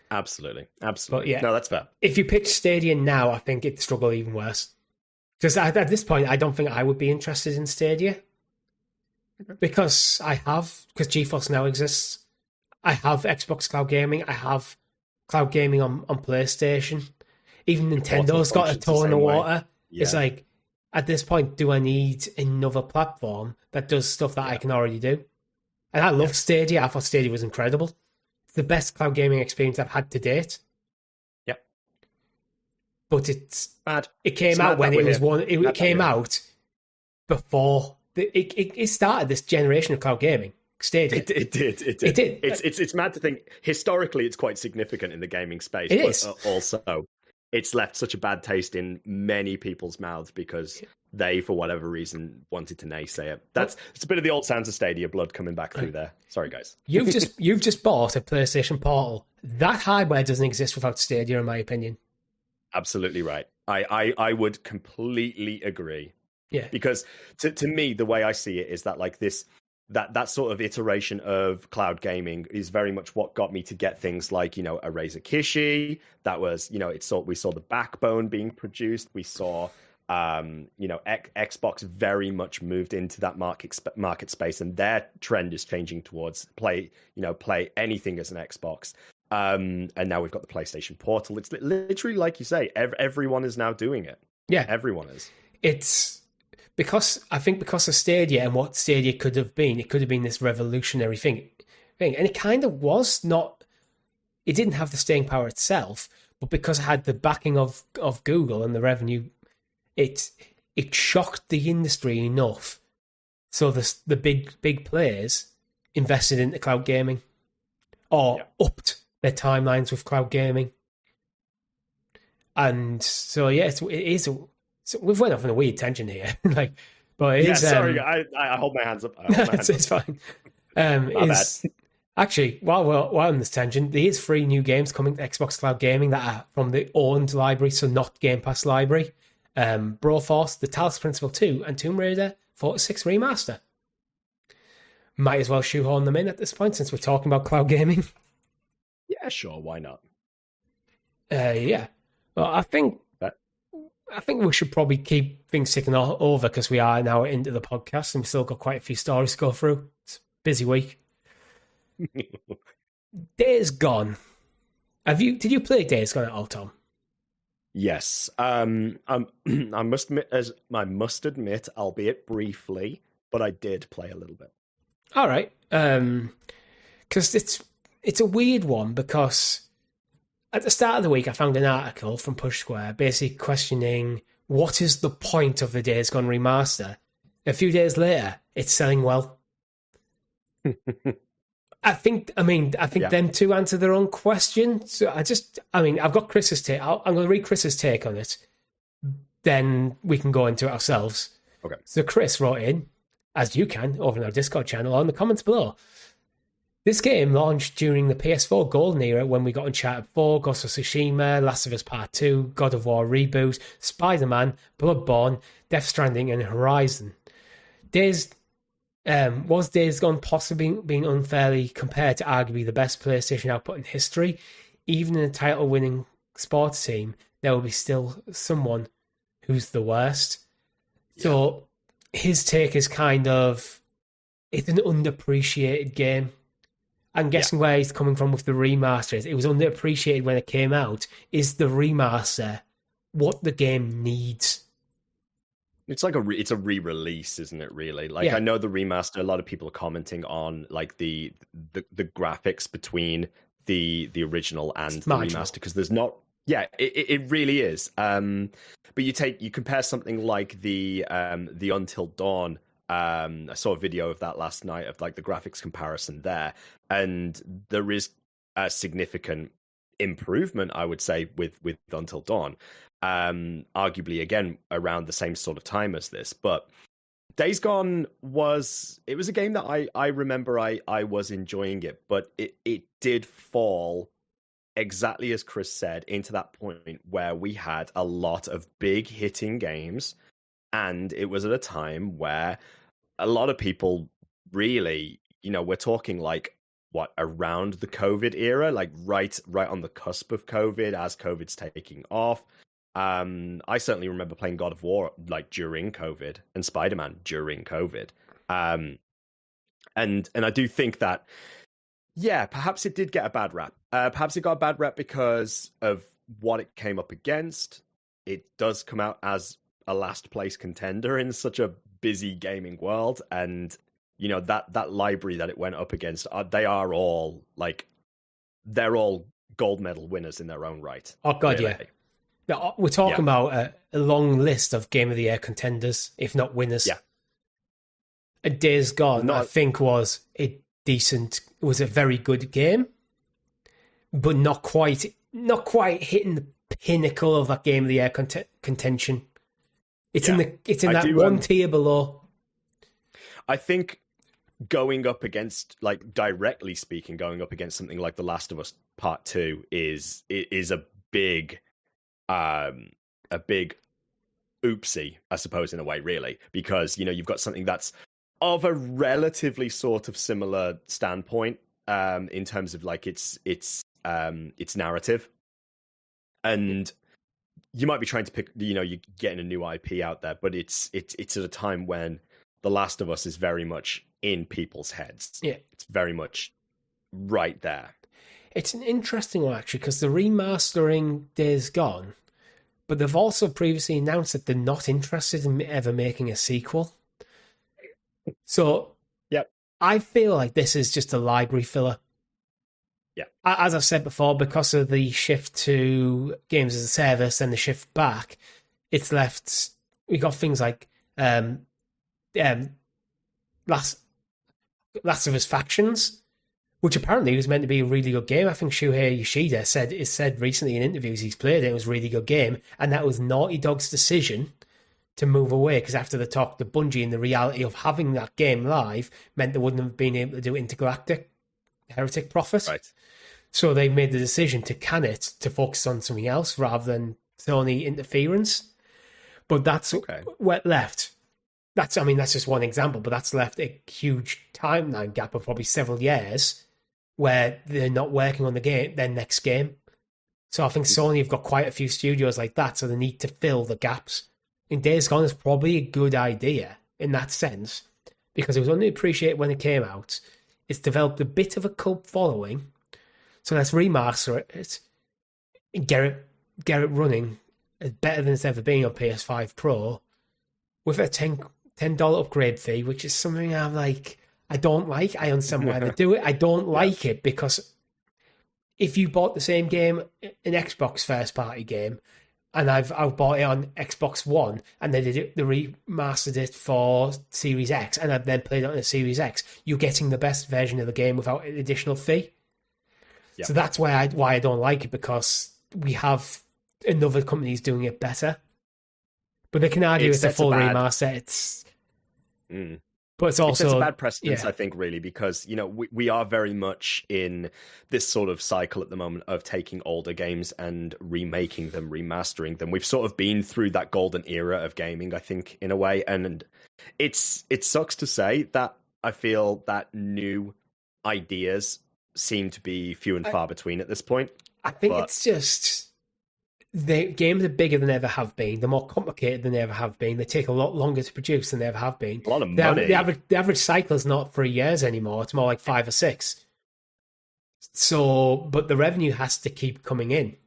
Absolutely. But yeah, no, that's fair. If you pitch Stadia now, I think it'd struggle even worse. Because at this point, I don't think I would be interested in Stadia. Because GeForce Now exists. I have Xbox Cloud Gaming. I have Cloud Gaming on PlayStation. Even Nintendo's got a toe in the water. Yeah. It's like, at this point, do I need another platform that does stuff that I can already do? And I love Stadia. I thought Stadia was incredible. It's the best cloud gaming experience I've had to date. Yep. But it's bad. It came it's out when it was one. It came out before it started this generation of cloud gaming. Stadia. It did. It's mad to think. Historically, it's quite significant in the gaming space. It is. Also, it's left such a bad taste in many people's mouths because they, for whatever reason, wanted to naysay it. It's a bit of the old sounds of Stadia blood coming back through there. Sorry, guys. You've just bought a PlayStation Portal. That hardware doesn't exist without Stadia, in my opinion. Absolutely right. I would completely agree. Yeah. Because to me, the way I see it is that like this. That sort of iteration of cloud gaming is very much what got me to get things like, a Razer Kishi. That was, we saw the backbone being produced. We saw, Xbox very much moved into that market space, and their trend is changing towards play anything as an Xbox. And now we've got the PlayStation Portal. It's literally, like you say, everyone is now doing it. Yeah, everyone is. It's because of Stadia and what Stadia could have been. It could have been this revolutionary thing, and it kind of was not. It didn't have the staying power itself, but because it had the backing of Google and the revenue, it shocked the industry enough. So the big players invested into cloud gaming, or upped their timelines with cloud gaming, and so it is. So we've went off on a weird tangent here, but it is. Sorry, I hold my hands up. It's fine. Bad. Actually, while we're on this tangent, there is 3 new games coming to Xbox Cloud Gaming that are from the owned library, so not Game Pass library. Broforce, The Talos Principle 2, and Tomb Raider 46 Remaster. Might as well shoehorn them in at this point since we're talking about cloud gaming. Yeah, sure. Why not? Yeah. Well, I think we should probably keep things ticking over because we are now into the podcast and we've still got quite a few stories to go through. It's a busy week. Days Gone. Did you play Days Gone at all, Tom? Yes. I must admit, albeit briefly, but I did play a little bit. All right. Because it's a weird one because at the start of the week, I found an article from Push Square basically questioning what is the point of the Days Gone remaster. A few days later, it's selling well. I think them two answer their own question. So I've got Chris's take. I'm going to read Chris's take on it. Then we can go into it ourselves. Okay. So Chris wrote in, as you can, over in our Discord channel or in the comments below. This game launched during the PS4 golden era when we got Uncharted 4, Ghost of Tsushima, Last of Us Part 2, God of War Reboot, Spider-Man, Bloodborne, Death Stranding, and Horizon. Was Days Gone possibly being unfairly compared to arguably the best PlayStation output in history? Even in a title-winning sports team, there will be still someone who's the worst. Yeah. So his take is kind of, it's an underappreciated game. I'm guessing where he's coming from with the remaster. It was underappreciated when it came out. Is the remaster what the game needs? It's like it's a re-release, isn't it? Really, I know the remaster. A lot of people are commenting on like the graphics between the original and the remaster because there's not. Yeah, it really is. But you compare something like the Until Dawn. I saw a video of that last night of like the graphics comparison there, and there is a significant improvement, I would say, with Until Dawn. Arguably, again, around the same sort of time as this, but Days Gone was a game that I remember I was enjoying it, but it did fall exactly as Chris said into that point where we had a lot of big hitting games, and it was at a time where a lot of people really, we're talking like what, around the COVID era, like right on the cusp of COVID, as COVID's taking off. I certainly remember playing God of War like during COVID and Spider-Man during COVID. And I do think that, yeah, perhaps it did get a bad rap. Perhaps it got a bad rap because of what it came up against. It does come out as a last place contender in such a busy gaming world, and that library that it went up against, they're all gold medal winners in their own right. Oh god, really. Yeah. Now, we're talking about a long list of Game of the Year contenders, if not winners. Yeah. A Days Gone, I think, was a very good game, but not quite hitting the pinnacle of that Game of the Year contention. It's in that one tier below. I think going up against, like, directly speaking, going up against something like The Last of Us Part 2 is a big oopsie, I suppose, in a way, really, because you've got something that's of a relatively sort of similar standpoint in terms of like its narrative, and you might be trying to pick, you're getting a new IP out there, but it's at a time when The Last of Us is very much in people's heads. Yeah, it's very much right there. It's an interesting one, actually, because they're remastering Days Gone, but they've also previously announced that they're not interested in ever making a sequel. So, yep. I feel like this is just a library filler. Yeah. As I've said before, because of the shift to games as a service and the shift back, it's left... We got things like Last of Us Factions, which apparently was meant to be a really good game. I think Shuhei Yoshida said recently in interviews he's played it, it was a really good game, and that was Naughty Dog's decision to move away, because after the talk to Bungie and the reality of having that game live meant they wouldn't have been able to do Intergalactic Heretic Prophet. Right. So they made the decision to can it, to focus on something else rather than Sony interference. But that's what left. That's just one example, but that's left a huge timeline gap of probably several years where they're not working on their next game. So I think Sony have got quite a few studios like that, so they need to fill the gaps. And Days Gone is probably a good idea in that sense, because it was underappreciated when it came out. It's developed a bit of a cult following, so let's remaster it and get it running better than it's ever been on PS5 Pro with a $10 upgrade fee, which is something I don't like. I understand why they do it. I don't like it, because if you bought the same game, an Xbox first party game, and I've bought it on Xbox One, and they remastered it for Series X, and I've then played it on a Series X, you're getting the best version of the game without an additional fee. Yep. So that's why I don't like it, because we have another companies doing it better. But they can argue it's a full remaster. But it's also a bad precedence, I think, really, because we are very much in this sort of cycle at the moment of taking older games and remaking them, remastering them. We've sort of been through that golden era of gaming, I think, in a way, and it sucks to say that I feel that new ideas seem to be few and far between at this point. I think it's just the games are bigger than they ever have been. They're more complicated than they ever have been. They take a lot longer to produce than they ever have been. A lot of money. The average cycle is not 3 years anymore. It's more like 5 or 6. So, but the revenue has to keep coming in.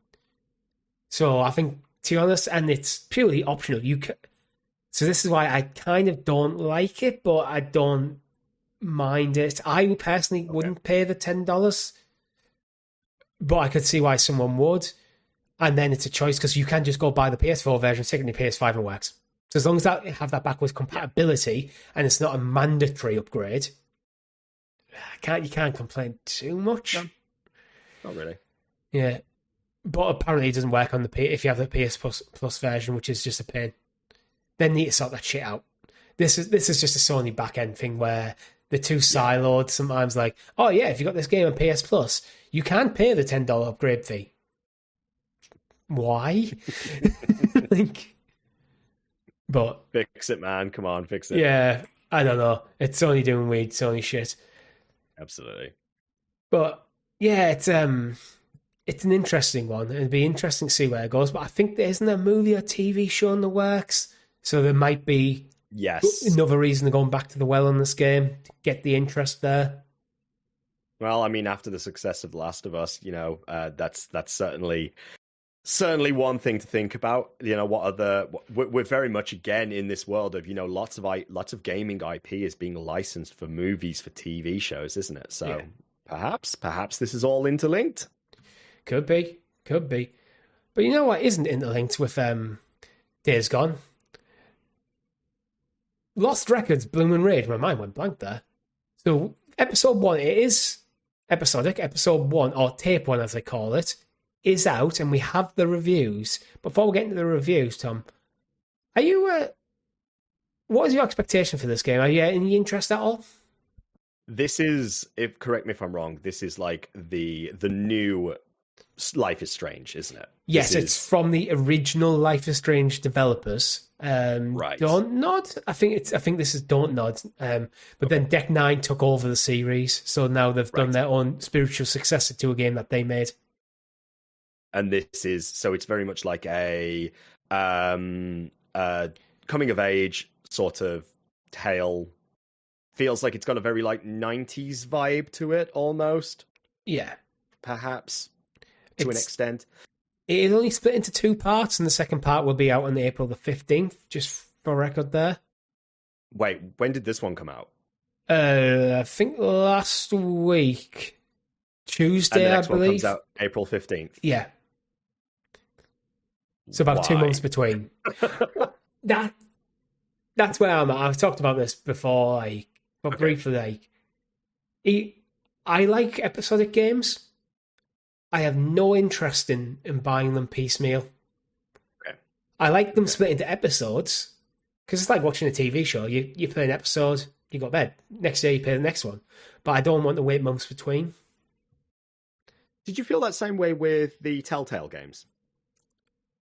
So I think, to be honest, and it's purely optional. So this is why I kind of don't like it, but I don't mind it. I personally wouldn't pay the $10, but I could see why someone would. And then it's a choice, because you can just go buy the PS4 version, stick it in the PS5, and it works. So as long as that have that backwards compatibility and it's not a mandatory upgrade, you can't complain too much. No, not really. Yeah, but apparently it doesn't work on if you have the PS Plus version, which is just a pain. Then need to sort that shit out. This is just a Sony back end thing where the two siloed sometimes like, oh yeah, if you got this game on PS Plus, you can pay the $10 upgrade fee. Why? But fix it, man. Come on, fix it. Yeah, I don't know. It's Sony doing weird Sony shit. Absolutely. But yeah, it's an interesting one. It'd be interesting to see where it goes. But I think there isn't a movie or TV show in the works, so there might be another reason to going back to the well on this game to get the interest there. Well, I mean, after the success of The Last of Us, that's certainly one thing to think about. We're very much again in this world of lots of gaming IP is being licensed for movies, for TV shows, isn't it? So perhaps this is all interlinked. Could be. But you know what isn't interlinked with Days Gone? Lost Records, Bloom and Rage. My mind went blank there. So episode 1, it is episodic. Episode 1, or tape 1 as they call it, is out, and we have the reviews. Before we get into the reviews, Tom, are you? What is your expectation for this game? Are you any interest at all? This is, correct me if I'm wrong, this is like the new Life is Strange, isn't it? Yes, it's from the original Life is Strange developers. Right. Don't Nod. I think this is Don't Nod. But then Deck 9 took over the series, so now they've done their own spiritual successor to a game that they made. And this is, so it's very much like a coming of age sort of tale. Feels like it's got a very like 90s vibe to it almost. Yeah. Perhaps to an extent. It is only split into 2 parts, and the second part will be out on April the 15th, just for record there. Wait, when did this one come out? I think last week. Tuesday, and the next I believe. One comes out April 15th. Yeah. So about 2 months between. That's where I'm at. I've talked about this before, but briefly, I like episodic games. I have no interest in buying them piecemeal. Okay. I like them split into episodes, because it's like watching a TV show. You play an episode, you go to bed. Next day, you play the next one. But I don't want to wait months between. Did you feel that same way with the Telltale games?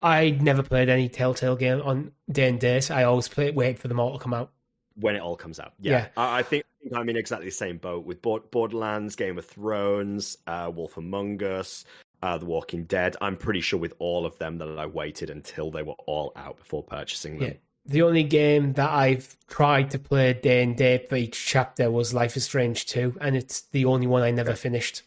I never played any Telltale game on day and date. I always wait for them all to come out. When it all comes out. Yeah. I think I'm in exactly the same boat with Borderlands, Game of Thrones, Wolf Among Us, The Walking Dead. I'm pretty sure with all of them that I waited until they were all out before purchasing them. Yeah. The only game that I've tried to play day and date for each chapter was Life is Strange 2, and it's the only one I never finished.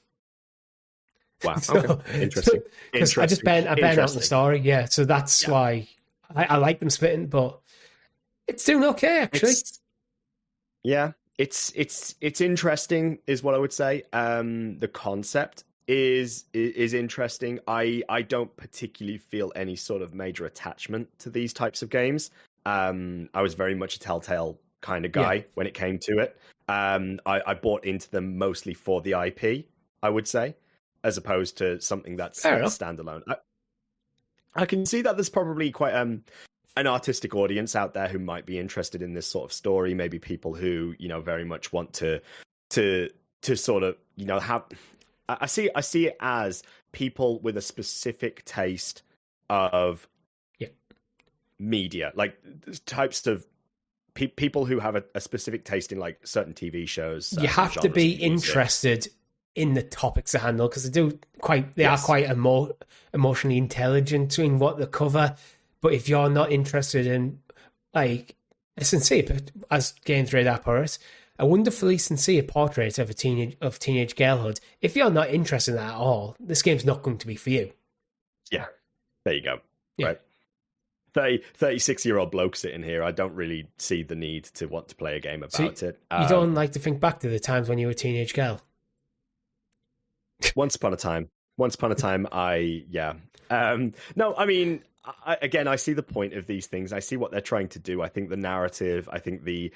Wow. Okay. Interesting. Because I just burned out the story. Yeah. So that's why I like them splitting, but it's doing okay actually. It's interesting, is what I would say. The concept is interesting. I don't particularly feel any sort of major attachment to these types of games. I was very much a Telltale kind of guy when it came to it. I bought into them mostly for the IP, I would say, as opposed to something that's standalone. I can see that there's probably quite an artistic audience out there who might be interested in this sort of story. Maybe people who very much want to sort of have. I see it as people with a specific taste of media, like types of people who have a specific taste in like certain TV shows. You have to be interested in the topics they handle, because they are quite emotionally intelligent in what they cover. But if you're not interested in like a sincere, as Games Radar put it, a wonderfully sincere portrait of teenage girlhood, if you're not interested in that at all, this game's not going to be for you. Yeah, there you go. Yeah. Right. 36-year-old bloke sitting here, I don't really see the need to want to play a game about it. You don't like to think back to the times when you were a teenage girl? Once upon a time, no, I mean, I see the point of these things. I see what they're trying to do. I think the narrative, I think the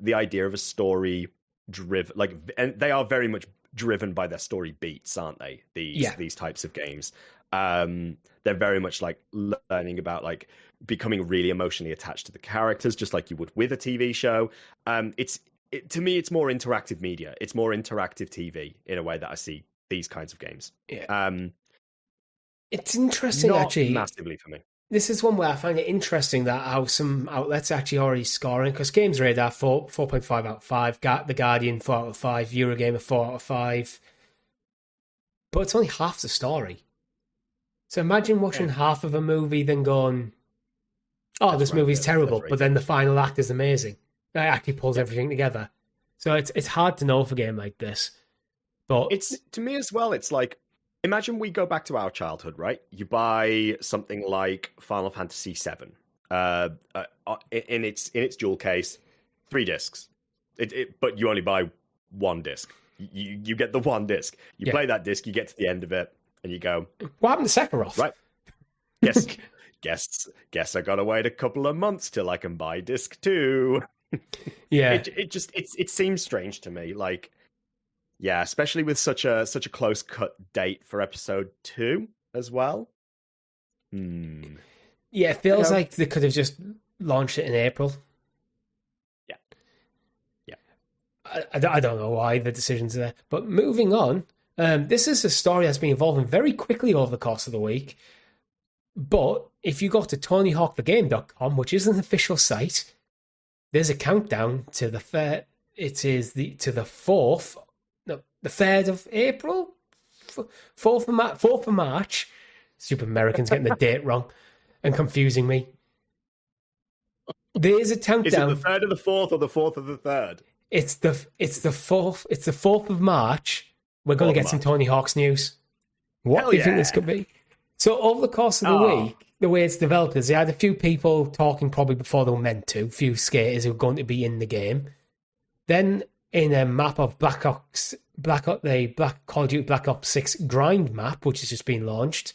idea of a story driven, like, and they are very much driven by their story beats, aren't they? These types of games. They're very much like learning about like becoming really emotionally attached to the characters, just like you would with a TV show. To me, it's more interactive media. It's more interactive TV in a way that I see these kinds of games. Yeah. It's interesting, not actually. Massively for me. This is one where I find it interesting that how some outlets are actually already scoring, because Games Radar 4.5 out of 5, The Guardian 4 out of 5, Eurogamer 4 out of 5. But it's only half the story. So imagine watching half of a movie, then going, "Oh, this movie's terrible," but then the final act is amazing. It actually pulls everything together. So it's hard to know for a game like this. But it's, to me as well, it's like, imagine we go back to our childhood, right? You buy something like Final Fantasy VII, in its jewel case, 3 discs. But you only buy 1 disc. You get the 1 disc. You play that disc, you get to the end of it, and you go, "What happened to Sephiroth?" Right. Guess I gotta wait a couple of months till I can buy disc 2. Yeah. It seems strange to me. Like, yeah, especially with such a close cut date for episode 2 as well. Yeah, it feels like they could have just launched it in April. Yeah. I don't know why the decision's there. But moving on, this is a story that's been evolving very quickly over the course of the week. But if you go to TonyHawkTheGame.com, which is an official site, there's a countdown to the fair. It is the 3rd of April, 4th of March. Stupid Americans getting the date wrong and confusing me. There's a countdown. Is it the 3rd of the 4th or the 4th of the 3rd? It's the 4th. It's the 4th of March. We're going to get some Tony Hawk's news. What do you think this could be? So over the course of the week, the way it's developed is they had a few people talking probably before they were meant to, a few skaters who are going to be in the game. Then in a map of Call of Duty Black Ops 6 grind map, which has just been launched,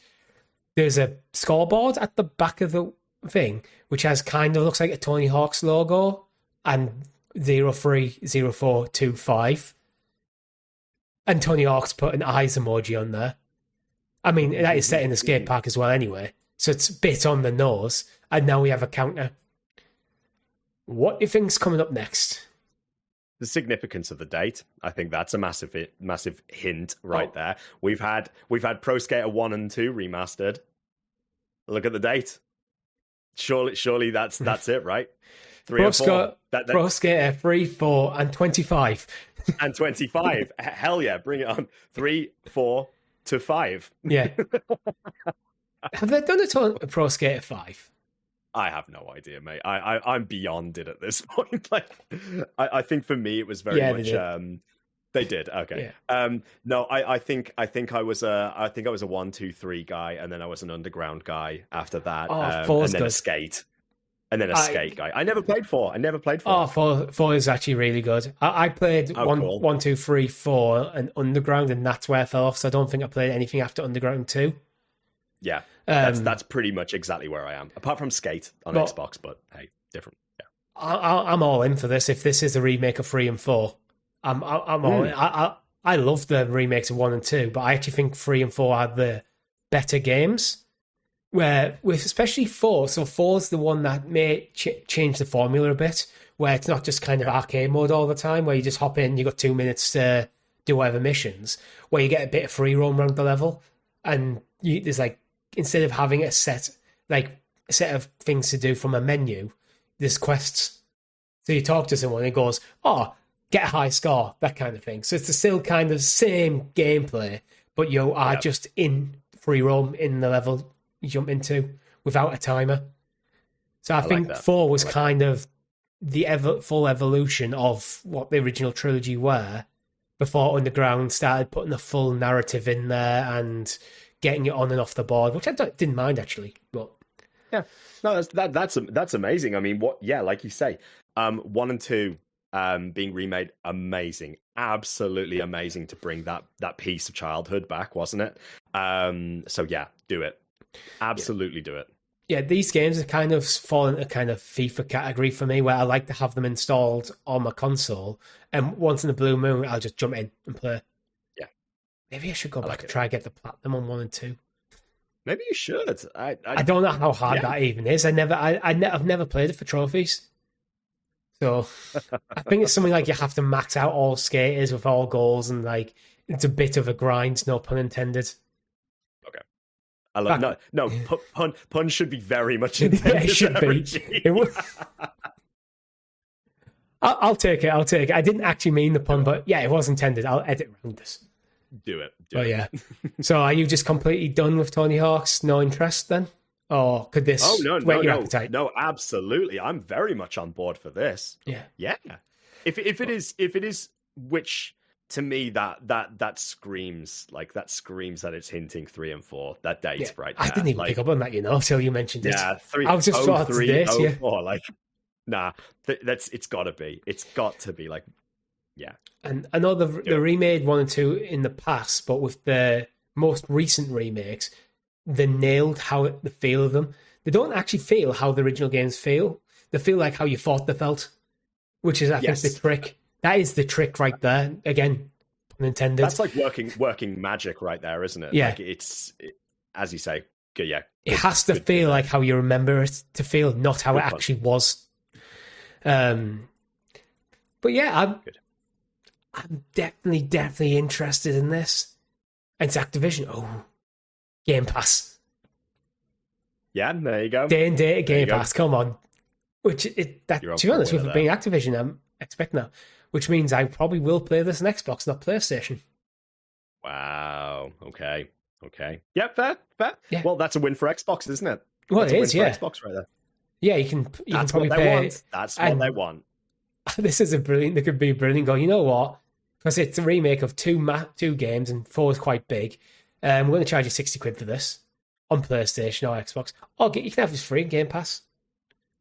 there's a scoreboard at the back of the thing, which has kind of looks like a Tony Hawk's logo and 030425. And Tony Hawk's put an eyes emoji on there. I mean, that is set in the skate park as well anyway. So it's a bit on the nose. And now we have a counter. What do you think's coming up next? The significance of the date. I think that's a massive hint right there. We've had Pro Skater 1 and 2 remastered. Look at the date. Surely that's it, right? 3 and 4. Pro Skater 3, 4, and 25. And 25. Hell yeah, bring it on. 3, 4 to 5. Yeah. Have they done a Pro Skater 5? I have no idea, mate. I'm beyond it at this point. Like, I think for me it was very much. They did. Okay. Yeah. No, I think I was a 1, 2, 3 guy, and then I was an underground guy after that. And then good. A skate. And then a skate guy. I never played 4. Oh, 4 is actually really good. I played 1, 2, 3, 4, and Underground, and that's where I fell off. So I don't think I played anything after Underground 2. Yeah, that's pretty much exactly where I am. Apart from Skate on Xbox, but hey, different. Yeah, I'm all in for this. If this is a remake of 3 and 4, I'm all in. I love the remakes of 1 and 2, but I actually think 3 and 4 are the better games. Where with especially 4, so 4's the one that may change the formula a bit, where it's not just kind of arcade mode all the time, where you just hop in, you got 2 minutes to do whatever missions, where you get a bit of free roam around the level, and there's like, instead of having a set of things to do from a menu, there's quests. So you talk to someone and it goes, get a high score, that kind of thing. So it's the still kind of same gameplay, but you are just in free roam in the level you jump into without a timer. So I think 4 was kind of the full evolution of what the original trilogy were before Underground started putting the full narrative in there and getting it on and off the board, which I didn't mind actually. But yeah, no, that's amazing. I mean, like you say, 1 and 2 being remade, amazing, absolutely amazing to bring that piece of childhood back, wasn't it? So yeah, do it, absolutely do it. Yeah, these games have kind of fallen into kind of FIFA category for me, where I like to have them installed on my console, and once in a blue moon, I'll just jump in and play. Maybe I should go back and try and get the platinum on 1 and 2. Maybe you should. I don't know how hard that even is. I've never played it for trophies. So I think it's something like you have to max out all skaters with all goals, and like it's a bit of a grind, no pun intended. Okay. I love pun should be very much intended. It should be. I'll take it. I didn't actually mean the pun, but yeah, it was intended. I'll edit around this. Do it. Yeah. So are you just completely done with Tony Hawk's? No interest then? Or could this whet your appetite? No, absolutely. I'm very much on board for this. Yeah. If it is, which to me that screams that it's hinting 3 and 4. That dates right there. I didn't even pick up on that, till you mentioned it. Yeah, 3. I was just thought three, this. Yeah. 4, like, nah. It's got to be. It's got to be like, yeah. And I know the remade 1 and 2 in the past, but with the most recent remakes, they nailed the feel of them. They don't actually feel how the original games feel. They feel like how you thought they felt, which is, I think, the trick. That is the trick right there. Again, pun intended. That's like working magic right there, isn't it? Yeah. Like as you say, yeah. It has to feel like how you remember it to feel, not how it actually was. But yeah, I'm definitely interested in this. It's Activision. Oh, Game Pass. Yeah, there you go. Day and date Game Pass. Come on. To be honest, with it being Activision, I'm expecting that. Which means I probably will play this on Xbox, not PlayStation. Wow. Okay. Yeah, fair. Yeah. Well, that's a win for Xbox, isn't it? Well, it is, yeah. Xbox right there. Yeah, you can probably pay. That's what they want. This is there could be a brilliant go, you know what? Because it's a remake of two games and 4 is quite big. We're going to charge you 60 quid for this on PlayStation or Xbox. You can have this free Game Pass.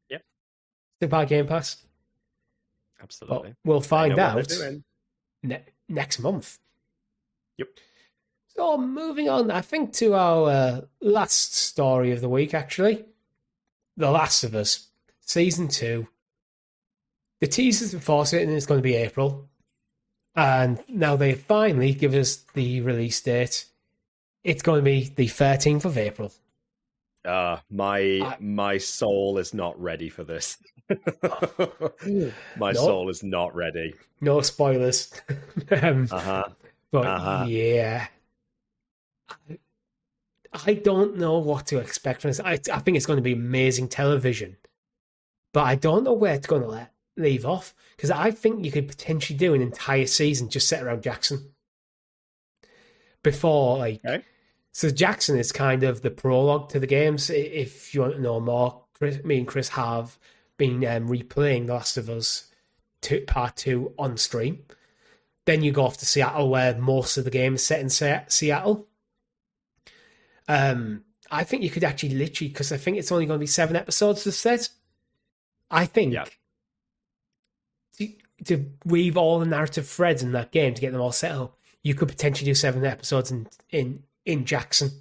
Yeah. Still buy Game Pass. Absolutely. But we'll find out next month. Yep. So moving on, I think, to our last story of the week, actually. The Last of Us, Season 2. The teaser's before certain it's going to be April. And now they finally give us the release date. It's going to be the 13th of April. My soul is not ready for this. My soul is not ready. No spoilers. Yeah. I don't know what to expect from this. I think it's going to be amazing television. But I don't know where it's going to leave off. Because I think you could potentially do an entire season just set around Jackson. Before, So Jackson is kind of the prologue to the games. If you want to know more, me and Chris have been replaying The Last of Us Part 2 on stream. Then you go off to Seattle, where most of the game is set in Seattle. I think you could actually literally, because I think it's only going to be 7 episodes, this said. I think to weave all the narrative threads in that game to get them all set up, you could potentially do 7 episodes in Jackson.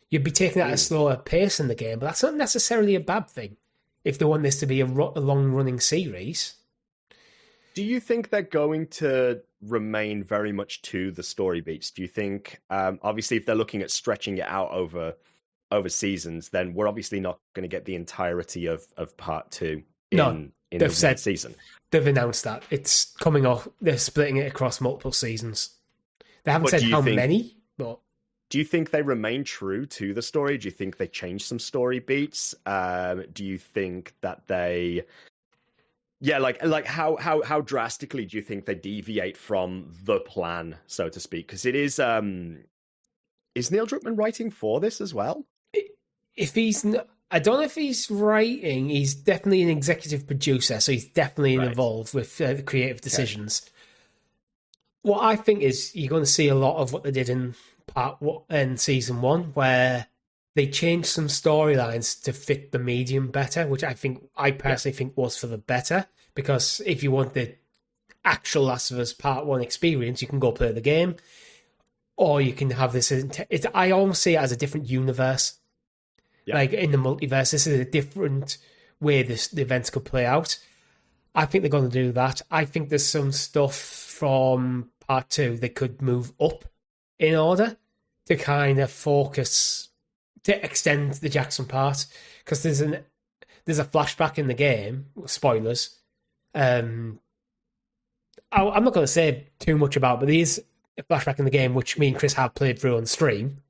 You'd be taking at a slower pace in the game, but that's not necessarily a bad thing if they want this to be a long-running series. Do you think they're going to remain very much to the story beats? Do you think, obviously, if they're looking at stretching it out over seasons, then we're obviously not going to get the entirety of Part 2 in the season? They've announced that. It's coming off. They're splitting it across multiple seasons. They haven't said how many, but... Do you think they remain true to the story? Do you think they change some story beats? Do you think that they... Yeah, like how drastically do you think they deviate from the plan, so to speak? Because it is Neil Druckmann writing for this as well? If he's... I don't know if he's writing. He's definitely an executive producer, so he's definitely involved with the creative decisions. Okay. What I think is you're going to see a lot of what they did in Season 1, where they changed some storylines to fit the medium better, which I personally think was for the better, because if you want the actual Last of Us Part 1 experience, you can go play the game, or you can have this... I almost see it as a different universe. Yeah. Like in the multiverse, this is a different way the events could play out. I think they're going to do that. I think there's some stuff from Part 2 they could move up in order to kind of focus to extend the Jackson part, because there's a flashback in the game. Spoilers. I'm not going to say too much about, but there is a flashback in the game which me and Chris have played through on stream.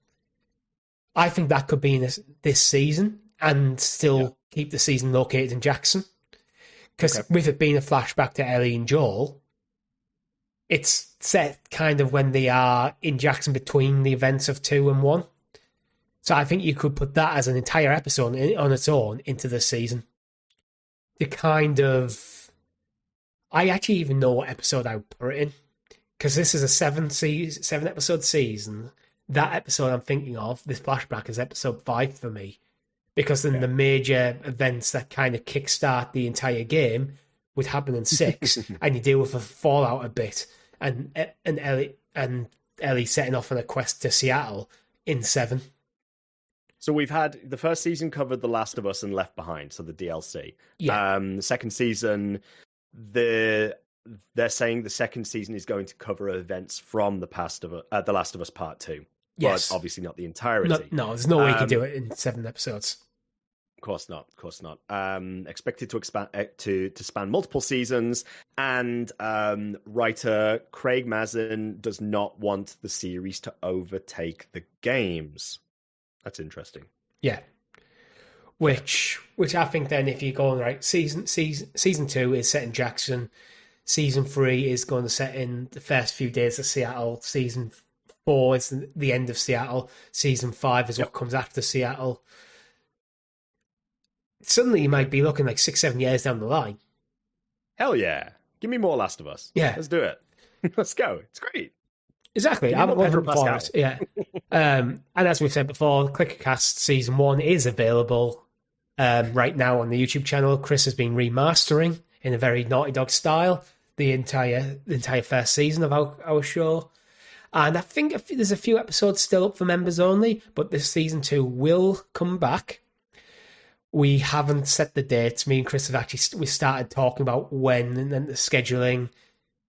I think that could be in this season and still keep the season located in Jackson. Because with it being a flashback to Ellie and Joel, it's set kind of when they are in Jackson between the events of 2 and 1. So I think you could put that as an entire episode on its own into this season. The kind of... I actually even know what episode I would put it in. Because this is a 7-episode season. That episode I'm thinking of, this flashback, is episode 5 for me. Because then the major events that kind of kickstart the entire game would happen in 6, and you deal with the fallout a bit, and Ellie setting off on a quest to Seattle in 7. So we've had the first season covered The Last of Us and Left Behind, so the DLC. Yeah. The second season, they're saying the second season is going to cover events from The Last of Us Part 2. Yes. But obviously not the entirety. No, there's no way you can do it in 7 episodes. Of course not. Expected to expand to span multiple seasons, and writer Craig Mazin does not want the series to overtake the games. That's interesting. Yeah. Which I think then, if you're going right, season 2 is set in Jackson. Season 3 is going to set in the first few days of Seattle. Season 4 is the end of Seattle. Season 5 is what comes after Seattle. Suddenly you might be looking like 6-7 years down the line. Hell yeah. Give me more Last of Us. Yeah. Let's do it. Let's go. It's great. Exactly. I'm looking forward. Yeah. And as we've said before, ClickerCast Season 1 is available right now on the YouTube channel. Chris has been remastering in a very Naughty Dog style the entire first season of our show. And I think there's a few episodes still up for members only, but this Season 2 will come back. We haven't set the dates. Me and Chris have we started talking about when and then the scheduling.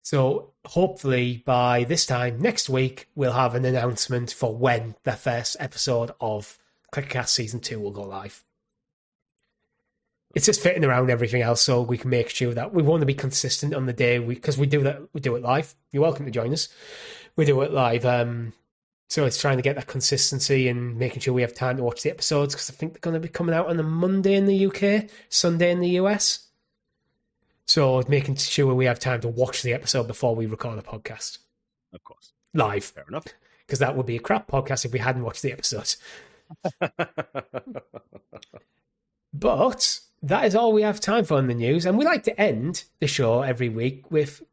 So hopefully by this time next week, we'll have an announcement for when the first episode of ClickerCast Season 2 will go live. It's just fitting around everything else, so we can make sure that we want to be consistent on the day because we do it live. You're welcome to join us. We do it live. So it's trying to get that consistency and making sure we have time to watch the episodes, because I think they're going to be coming out on a Monday in the UK, Sunday in the US. So making sure we have time to watch the episode before we record the podcast. Of course. Live. Fair enough. Because that would be a crap podcast if we hadn't watched the episodes. But that is all we have time for in the news. And we like to end the show every week with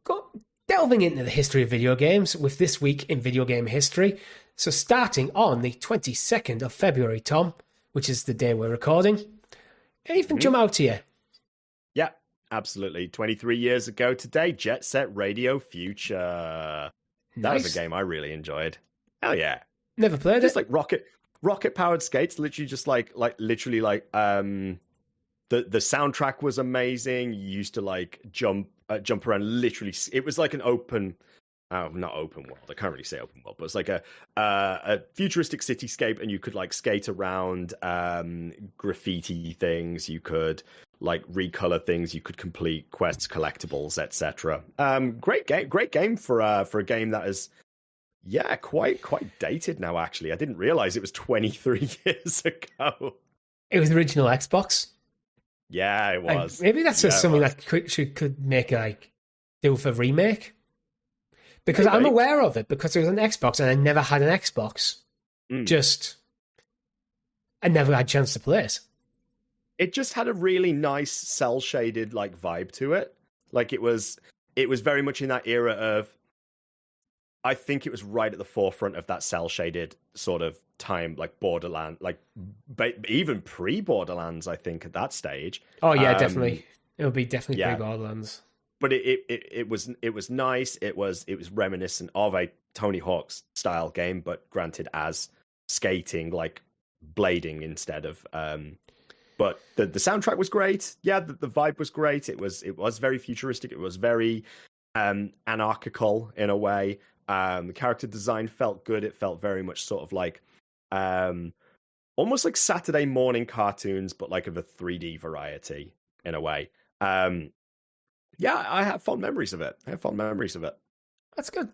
delving into the history of video games with This Week in Video Game History. So starting on the 22nd of February, Tom, which is the day we're recording, anything jump out to you? Yeah, absolutely. 23 years ago today, Jet Set Radio Future. That was a game I really enjoyed. Hell yeah. Never played just it. Like rocket powered skates, literally just the soundtrack was amazing. You used to jump around, literally. It was like an open, not open world. I can't really say open world, but it's like a futuristic cityscape, and you could skate around graffiti things. You could recolor things. You could complete quests, collectibles, etc. Great game for a game that is quite dated now. Actually, I didn't realize it was 23 years ago. It was the original Xbox. Yeah, it was. Maybe that's just something that could make do for remake. Because I'm aware of it because it was an Xbox and I never had an Xbox. I never had a chance to play it. It just had a really nice cell shaded vibe to it. It was very much in that era of, I think it was right at the forefront of that cell shaded sort of time, Borderlands, even pre-Borderlands, I think, at that stage. Oh yeah, definitely. It would be definitely pre-Borderlands. But it was nice. It was reminiscent of a Tony Hawk's style game, but granted as skating, blading instead of. But the soundtrack was great. Yeah, the vibe was great. It was very futuristic. It was very anarchical in a way. The character design felt good. It felt very much sort of almost like Saturday morning cartoons, but like of a 3D variety in a way. Yeah, I have fond memories of it. That's good.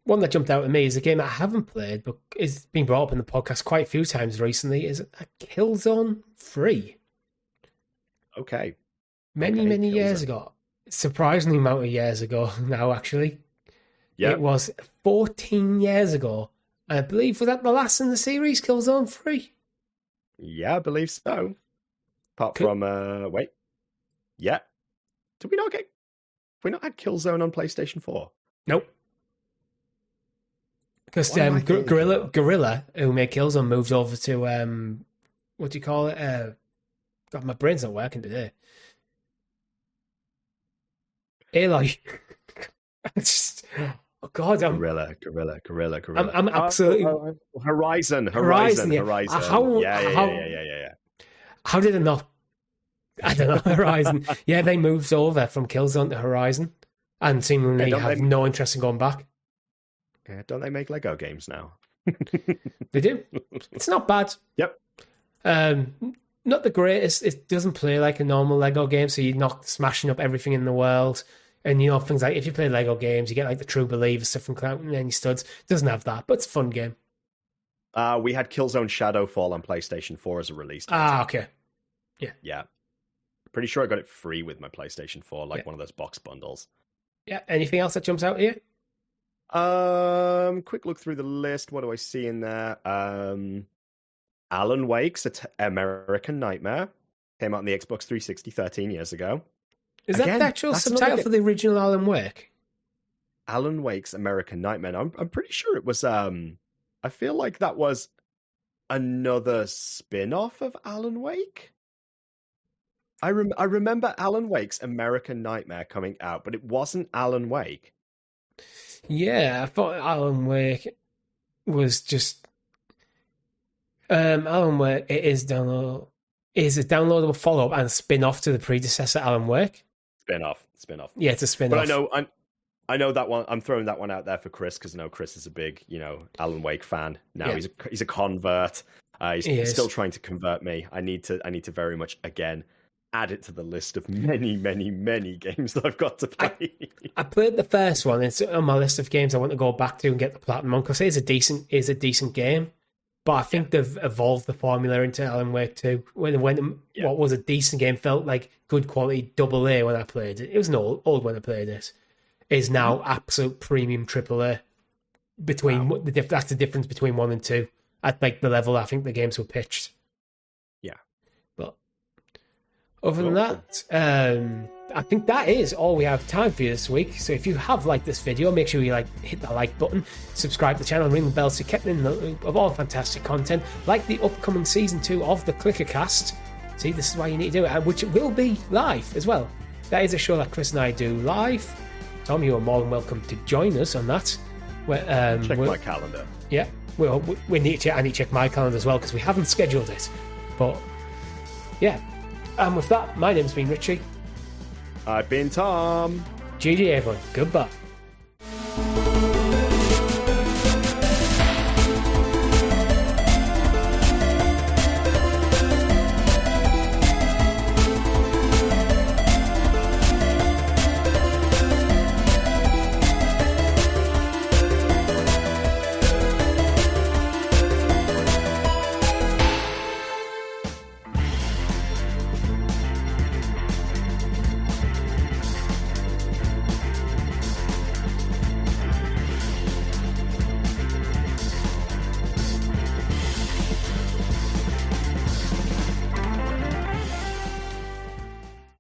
One that jumped out at me is a game I haven't played, but is being brought up in the podcast quite a few times recently. Is a Killzone 3. Okay. Many years ago. Surprisingly amount of years ago now, actually. Yeah. It was 14 years ago. I believe, was that the last in the series, Killzone 3? Yeah, I believe so. Apart from, wait. Yeah. Did we not had Killzone on PlayStation 4? Nope. Because Gorilla, who made Killzone, moved over to, what do you call it? God, my brain's not working today. Aloy. Oh God, Gorilla. I'm absolutely Horizon. Yeah. How did it not? I don't know. Horizon. Yeah, they moved over from Killzone to Horizon, and seemingly have no interest in going back. Yeah, don't they make Lego games now? They do. It's not bad. Yep. Not the greatest. It doesn't play like a normal Lego game, so you're not smashing up everything in the world. And, you know, things like if you play Lego games, you get like the True Believer stuff from Clout and any studs. It doesn't have that, but it's a fun game. We had Killzone Shadowfall on PlayStation 4 as a release. Okay. Yeah. Pretty sure I got it free with my PlayStation 4, like one of those box bundles. Yeah. Anything else that jumps out here? Quick look through the list. What do I see in there? Alan Wake's American Nightmare came out on the Xbox 360 13 years ago. Is that the actual subtitle for the original Alan Wake? Alan Wake's American Nightmare. I'm pretty sure it was. I feel like that was another spin-off of Alan Wake. I remember Alan Wake's American Nightmare coming out, but it wasn't Alan Wake. Yeah, I thought Alan Wake was just Alan Wake. It is a downloadable follow-up and spin-off to the predecessor Alan Wake. Spin-off. Yeah, it's a spin-off. But I know that one. I'm throwing that one out there for Chris because I know Chris is a big, Alan Wake fan. Now he's a convert. He's still trying to convert me. I need to very much again add it to the list of many games that I've got to play. I played the first one. It's on my list of games I want to go back to and get the platinum on because it's a decent game. But I think they've evolved the formula into Alan Wake 2. When what was a decent game felt like good quality AA when I played it. It was an old when I played it. Is now absolute premium AAA. That's the difference between 1 and 2 at like the level I think the games were pitched. Yeah. But other than that, I think that is all we have time for you this week. So if you have liked this video, make sure you hit that like button, subscribe to the channel, and ring the bell so you're kept in the loop of all fantastic content, like the upcoming season 2 of the Clickercast. See, this is why you need to do it, which will be live as well. That is a show that Chris and I do live. Tom, you are more than welcome to join us on that. Check my calendar. Yeah, I need to check my calendar as well because we haven't scheduled it. But yeah, and with that, my name's been Richie. I've been Tom. GG everyone. Goodbye.